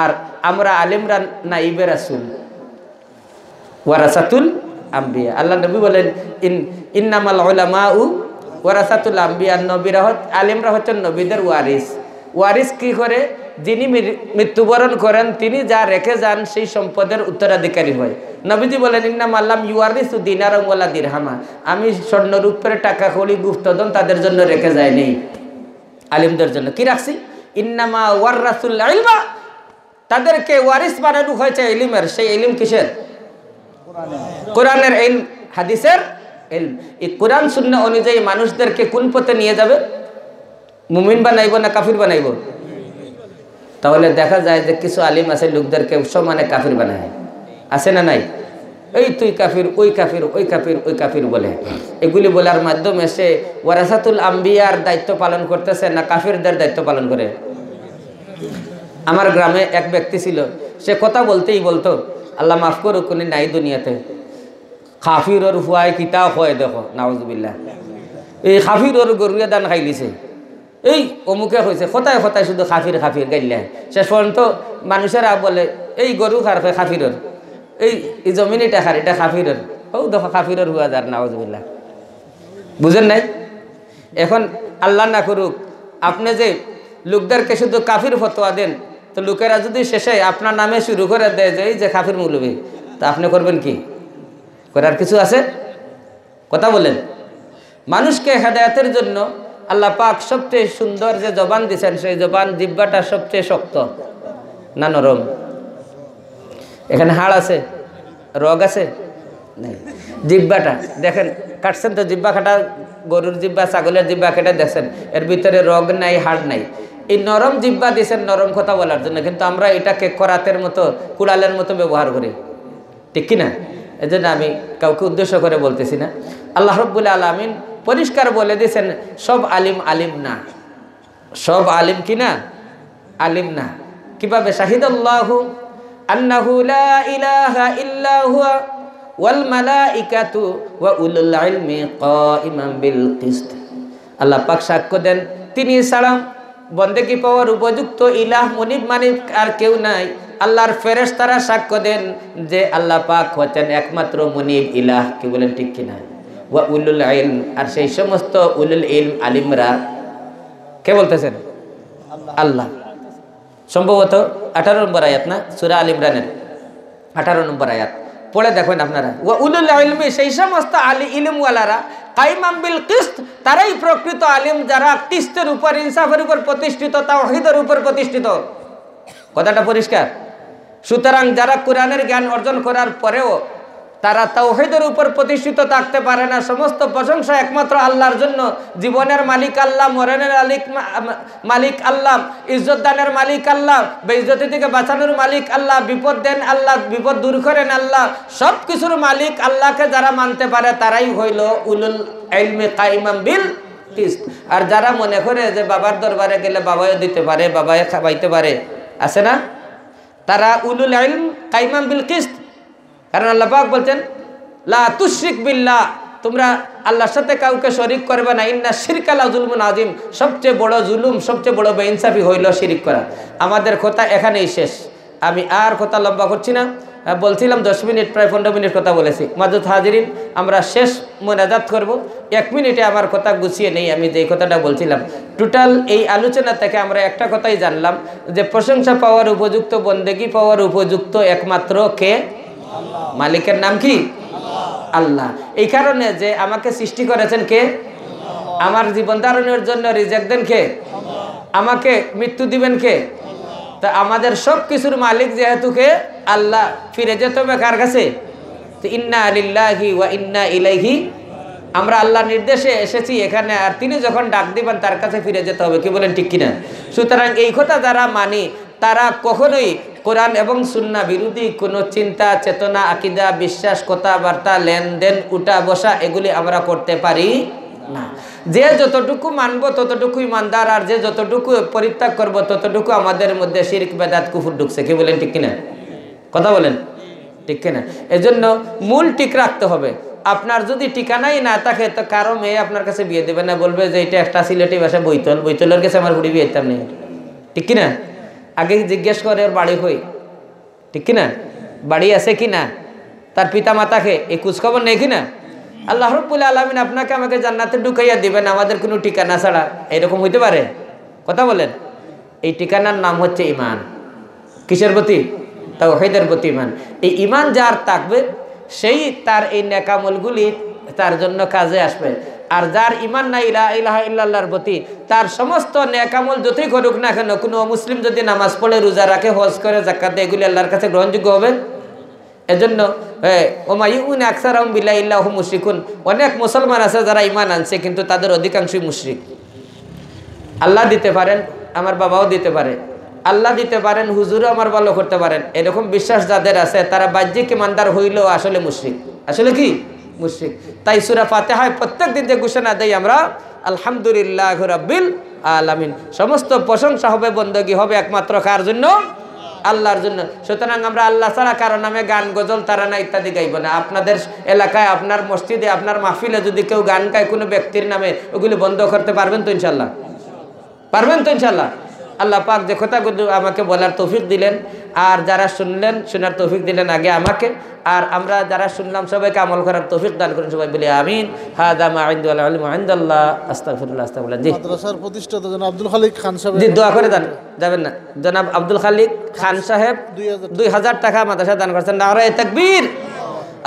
আর আমরা আলেমরা নাইবে রাসূল, ওয়ারাসাতুল আম্বিয়া। আল্লাহ নবী বলেন ইন্নামাল উলামাউ ওয়ারাসাতুল আম্বিয়া, নবীরা আলেমরা হচ্ছেন নবীদের ওয়ারিস। ওয়ারিস কি করে? যিনি মৃত্যুবরণ করেন তিনি যা রেখে যান সেই সম্পদের উত্তরাধিকারী হয়। নবীজি বলেন ইন্নামাল্লাম ইউয়ারিসু দিনারাম ওয়ালা দিরহামা, আমি স্বর্ণরূপের টাকা কড়ি গুপ্তধন তাদের জন্য রেখে যাই নেই, আলিমদের জন্য কি রাখছি? ইন্নামা ওয়ারাসুল ইলমা, তাদেরকে ওয়ারিস বানানো হয়েছে ইলমের। সেই ইলম কিসের? কোরআনের ইলম, হাদিসের ইলম। এই কোরআন সুন্নাহ অনুযায়ী মানুষদেরকে কোন পথে নিয়ে যাবে? মুমিন বানাইব না কাফির বানাইব? তাহলে দেখা যায় যে কিছু আলিম আছে লোকদেরকে সমানে কাফির বানায়, আছে না নাই? এই তুই কাফির, ওই কাফির, ওই কাফির, ওই কাফির বলে। এগুলি বলার মাধ্যমে সে ওয়ারাসাতুল আম্বিয়ার দায়িত্ব পালন করতেছে না কাফিরদের দায়িত্ব পালন করে? আমার গ্রামে এক ব্যক্তি ছিল, সে কথা বলতেই বলতো, আল্লাহ মাফ করুক উনি নাই দুনিয়াতে, কাফির ওর হুয়ায় কিতা হয় দেখো, নাউজুবিল্লাহ, এই কাফির ওর গরুয়ে দান খাইলিছে, এই অমুকে হয়েছে, কথায় কথায় শুধু খাফির খাফির গাইলে। শেষ পর্যন্ত মানুষেরা বলে এই গরু খার হয় খাফিরর, এই জমিন এটা খার, এটা খাফিরর, ও দেখো খাফিরর হুয়া যার, নাউজুবিল্লাহ। বুঝেন নাই? এখন আল্লাহ না করুক আপনি যে লোকদেরকে শুধু কাফির ফতোয়া দেন, তো লোকেরা যদি শেষে আপনার নামে শুরু করে দেয় যে এই যে কাফির মৌলবী, তা আপনি করবেন কি? করার কিছু আছে? কথা বলেন। মানুষকে হেদায়েতের জন্য আল্লাহ পাক সবচেয়ে সুন্দর যে জবান দিয়েছেন, সেই জবান জিহ্বাটা সবচেয়ে শক্ত না নরম? এখানে হাড় আছে, রগ আছে? নেই। জিহ্বাটা দেখেন, কাটছেন তো জিহ্বা কাটা, গরুর জিহ্বা, ছাগলের জিহ্বা কেটে দেখছেন, এর ভিতরে রগ নাই, হাড় নাই। এই নরম জিহ্বা দিয়েছেন নরম কথা বলার জন্য, কিন্তু আমরা এটাকে করাতের মতো, কুড়ালের মতো ব্যবহার করি, ঠিক কিনা? এই জন্য আমি কাউকে উদ্দেশ্য করে বলতেছি না। আল্লাহ রাব্বুল আলামিন পরিষ্কার বলে দিয়েছেন সব আলিম আলিম না, সব আলিম কি না? আলিম না। কিভাবে? শাহিদাল্লাহু আন্নাহু লা ইলাহা ইল্লা হুয়া ওয়াল মালাইকাতু ওয়া উলুল ইলমি কাইমান বিল কিসত। আল্লাহ পাক সাক্ষ্য দেন তিনি ছাড়া বন্দেগী পাওয়ার উপযুক্ত ইলাহ মুনিব মানিব আর কেউ নাই। আল্লাহর ফেরেশতারা সাক্ষ্য দেন যে আল্লাহ পাক হচ্ছেন একমাত্র মুনিব ইলাহ। কি বলেন ঠিক কিনা? ওয়া উলুল ইলম, আর সেই সমস্ত উলুল ইলম আলিমরা কে বলতেছেন? আল্লাহ। সম্ভবত 18 নম্বর আয়াত না, সূরা আল ইমরানের 18 নম্বর আয়াত পড়ে দেখেন আপনারা। ওয়া উলুল ইলমি, সেই সমস্ত ইলম ওয়ালারা, কাইমান বিল কিসত, তারাই প্রকৃত আলিম যারা কিসতের উপর, ইনসাফের উপর প্রতিষ্ঠিত, তাওহীদের উপর প্রতিষ্ঠিত। কথাটা পরিষ্কার? সুতরাং যারা কোরআনের জ্ঞান অর্জন করার পরেও তারা তাওহীদের উপর প্রতিষ্ঠিত থাকতে পারে না, সমস্ত প্রশংসা একমাত্র আল্লাহর জন্য। জীবনের মালিক আল্লাহ, মরণের মালিক আল্লাহ, ইজ্জত দানের মালিক আল্লাহ, বেইজ্জতি থেকে বাঁচানোর মালিক আল্লাহ, বিপদ দেন আল্লাহ, বিপদ দূর করেন আল্লাহ, সব কিছুর মালিক আল্লাহকে যারা মানতে পারে তারাই হইল উলুল ইলমি কাইমান বিল কিসত। আর যারা মনে করে যে বাবার দরবারে গেলে বাবাও দিতে পারে, বাবায় খাওয়াইতে পারে, আছে না, তারা উলুল ইলম কাইমান বিল কিসত। কারণ আল্লাহ পাক বলছেন লা তুশরিক বিল্লাহ, তোমরা আল্লাহর সাথে কাউকে শরীক করবে না, ইন্না শিরকা লা যুলমুন আযীম, সবচেয়ে বড় জুলুম, সবচেয়ে বড় বেইনসাফি হইল শিরিক করা। আমাদের কথা এখানেই শেষ, আমি আর কথা লম্বা করছি না। বলছিলাম 10 মিনিট, প্রায় 15 মিনিট কথা বলেছি। মাদুদ হাজিরিন, আমরা শেষ মোনাজাত করব। 1 মিনিটে আমার কথা গুছিয়ে নেই। আমি যেই কথাটা বলছিলাম, টোটাল এই আলোচনা থেকে আমরা একটা কথাই জানলাম যে প্রশংসা পাওয়ার উপযুক্ত, বন্দেগী পাওয়ার উপযুক্ত একমাত্র কে? মালিকের নাম কি? আল্লাহ। এই কারণে যে আমাকে সৃষ্টি করেছেন কে? আমার জীবন ধারণের জন্য রিজিক দেন কে? আমাকে মৃত্যু দিবেন কে? তা আমাদের সব কিছুর মালিক যেহেতু কে? আল্লাহ। ফিরে যেতে হবে কার কাছে? তো ইন্না লিল্লাহি ওয়া ইন্না ইলাইহি, আমরা আল্লাহর নির্দেশে এসেছি এখানে, আর তিনি যখন ডাক দিবেন তার কাছে ফিরে যেতে হবে। কি বলেন ঠিক কিনা? সুতরাং এই কথা যারা মানি তারা কখনোই কোরআন এবং সুন্নাহ বিরোধী কোনো চিন্তা, চেতনা, আকীদা, বিশ্বাস, কথাবার্তা, লেনদেন, উঠা বসা এগুলি আমরা করতে পারি না। যে যতটুকু মানব ততটুকু ইমানদার, আর যে যতটুকু পরিত্যাগ করব ততটুকু আমাদের মধ্যে শিরক, বেদাত, কুফর ঢুকছে। কি বলেন ঠিক কিনা? কথা বলেন ঠিক কিনা? এজন্য মূল ঠিক রাখতে হবে। আপনার যদি ঠিকানাই না থাকে তো কারো মেয়ে আপনার কাছে বিয়ে দেবে না, বলবে যে এটা একটা সিলেটি ভাষা বৈতল, বৈতলের কাছে আমার বুড়ি বিয়ে দিতাম নেই। ঠিক কিনা? আগে জিজ্ঞেস করে ওর বাড়ি হই, ঠিক কিনা, বাড়ি আছে কিনা, তার পিতা মাতাকে এই খোঁজখবর নেই কিনা। আল্লাহ রাব্বুল আলামিন আপনাকে আমাকে জান্নাতে ঢুকাইয়া দিবেন আমাদের কোনো ঠিকানা ছাড়া, এরকম হইতে পারে? কথা বলেন। এই ঠিকানার নাম হচ্ছে ইমান। কিসের প্রতি? তাওহীদের প্রতি ইমান। এই ইমান যার থাকবে সেই তার এই নেকামলগুলি তার জন্য কাজে আসবে। আর যার ইমান নাই লা ইলাহা ইল্লাল্লাহর প্রতি, তার সমস্ত নেকামল যতই করুক না কেন, কোনো মুসলিম যদি নামাজ পড়ে, রোজা রাখে, হজ করে, যাকাত দেয়, এগুলি আল্লাহর কাছে গ্রহণযোগ্য হবে? এজন্য ওমা ইউমিনু আকসারুহুম বিল্লাহি ইল্লা হুম মুশরিকুন, অনেক মুসলমান আছে যারা ইমান আনছে কিন্তু তাদের অধিকাংশই মুশরিক। আল্লাহ দিতে পারেন, আমার বাবাও দিতে পারে, আল্লাহ দিতে পারেন, হুজুরও আমার ভালো করতে পারেন, এরকম বিশ্বাস যাদের আছে তারা বাহ্যিক ইমানদার হইলেও আসলে মুশরিক। আসলে কি? মুশরিক। তাই সূরা ফাতিহায় প্রত্যেক দিন যে ঘোষণা দেই আমরা, আলহামদুলিল্লাহি রাব্বিল আলামিন, সমস্ত প্রশংসা হবে, বندگی হবে একমাত্র কার জন্য? আল্লাহর জন্য। সুতরাং আমরা আল্লাহ ছাড়া কারো নামে গান, গজল, তারানা ইত্যাদি গাইব না। আপনাদের এলাকায়, আপনার মসজিদে, আপনার মাহফিলে যদি কেউ গান গায় কোনো ব্যক্তির নামে, ওগুলি বন্ধ করতে পারবেন তো ইনশাল্লাহ? পারবেন তো ইনশাল্লাহ? আল্লাহ পাক যে কথাগুলো আমাকে বলার তৌফিক দিলেন, আর যারা শুনলেন শোনার তৌফিক দিলেন আগে আমাকে, আর আমরা যারা শুনলাম সবাইকে আমল করার তৌফিক দান করুন। সবাই বলি আমিন। হাদা মা ইনদাল ইলমু ইনদাল্লাহ, আস্তাগফিরুল্লাহ, আস্তাগফিরুল্লাহ। জি, মাদ্রাসার প্রতিষ্ঠাতা জনাব আব্দুল খালিক খান সাহেব, জি দোয়া করে দেন, যাবেন না। জনাব আব্দুল খালিক খান সাহেব 2000 টাকা মাদ্রাসা দান করেছেন। নারায়ে তাকবীর।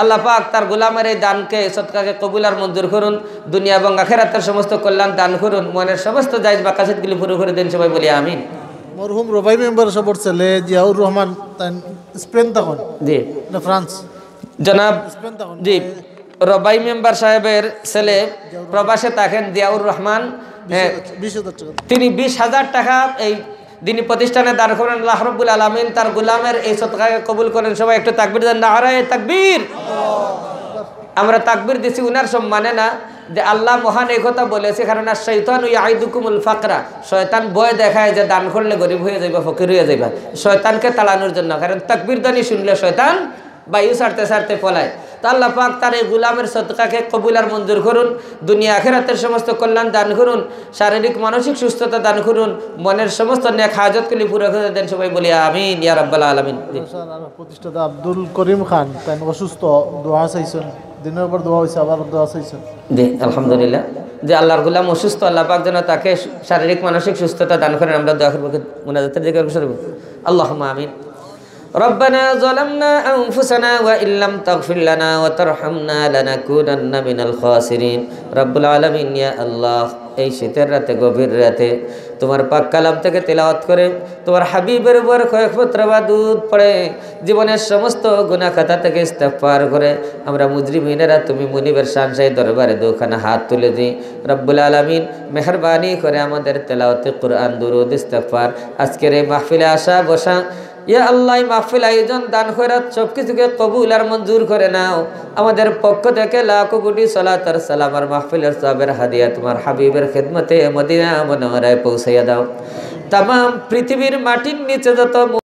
আল্লাহ পাক তার গোলামের এই দানকে, সদকাকে কবুল আর মঞ্জুর করুন। দুনিয়া এবং আখিরাতের সমস্ত কল্যাণ দান করুন। মনের সমস্ত জায়েজ মাকাসিদগুলি পুরো করে দেন। সবাই বলি আমিন। মরহুম রবাই মেম্বার সাহেবের ছেলে জিয়াউর রহমান স্পেন তখন, জি না ফ্রান্স, জনাব জি রবাই মেম্বার সাহেবের ছেলে প্রবাসে থাকেন জিয়াউর রহমান, 20,000 টাকা, তিনি 20,000 টাকা এই দিনী প্রতিষ্ঠানে দান করেন। আল্লাহ রাব্বুল আলামিন তার গোলামের এই সদকাকে কবুল করেন। সবাই একটু তাকবীর দেন। নারায়ে তাকবীর। আমরা তাকবীর দিছি উনার সম্মানে না, যে আল্লাহ মহান এই কথা বলেছে, কারণ আর শয়তান ইয়াইদুকুমুল ফাকরা, শয়তান ভয় দেখায় যে দান করলে গরিব হয়ে যাইবা, ফকির হয়ে যাইবা, শয়তানকে তাড়ানোর জন্য। কারণ তাকবীর দানি শুনলে শয়তান বায়ু ছাড়তে ছাড়তে পলায়। তো আল্লাহ পাক তার এই গুলামের সদকাকে কবুল আর মঞ্জুর করুন, দুনিয়া আখিরাতের সমস্ত কল্যাণ দান করুন, শারীরিক মানসিক সুস্থতা দান করুন, মনের সমস্ত নেক হাজতগুলি পুরো করে দেন। সবাই বলি আমিন ইয়া রাব্বাল আলামিন। প্রতিষ্ঠাতা আব্দুল করিম খান তাই অসুস্থ, দোয়া চাইছেন, দিনের পর দোয়া হয়েছে, আবার দোয়া চাইছেন। জি আলহামদুলিল্লাহ, যে আল্লাহর গুলাম অসুস্থ, আল্লাহ পাক যেন তাকে শারীরিক মানসিক সুস্থতা দান করেন। আমরা দোয়া করব, মুনাজাতের দিকে অগ্রসর হব। আল্লাহুম্মা আমিন। ربنا ظلمنا أنفسنا وإن لم تغفر لنا وترحمنا لنكونن من الخاسرين رب العالمين يا الله এই শীতের রাতে, গভীর রাতে তোমার পাক কালাম থেকে তেলাওয়াত করে তোমার হাবিবের উপর কয়েকপত্র বা দুধ পড়ে জীবনের সমস্ত গুনাহ খাতা থেকে ইস্তেগফার করে আমরা মুজরিমিনেরা তুমি মুনিবের শানশাহী দরবারে দুখানা হাত তুলে দিই। রব্বুল আলামিন মেহেরবানি করে আমাদের তেলাওয়াতে কুরআন, দুরূদ, ইস্তেগফার, আজকের এই মাহফিলে আসা বসা, ইয়া আল্লাহ মাহফিল আয়োজন, দান খয়রাত সব কিছুকে কবুল আর মঞ্জুর করে নাও। আমাদের পক্ষ থেকে লাখো কোটি সালাত আর সালাম আর মাহফিলের সওয়াবের হাদিয়া তোমার হাবিবের খিদমতে মদিনা মুনাওয়ারায় পৌঁছাইয়া দাও। তামাম পৃথিবীর মাটির নিচে যত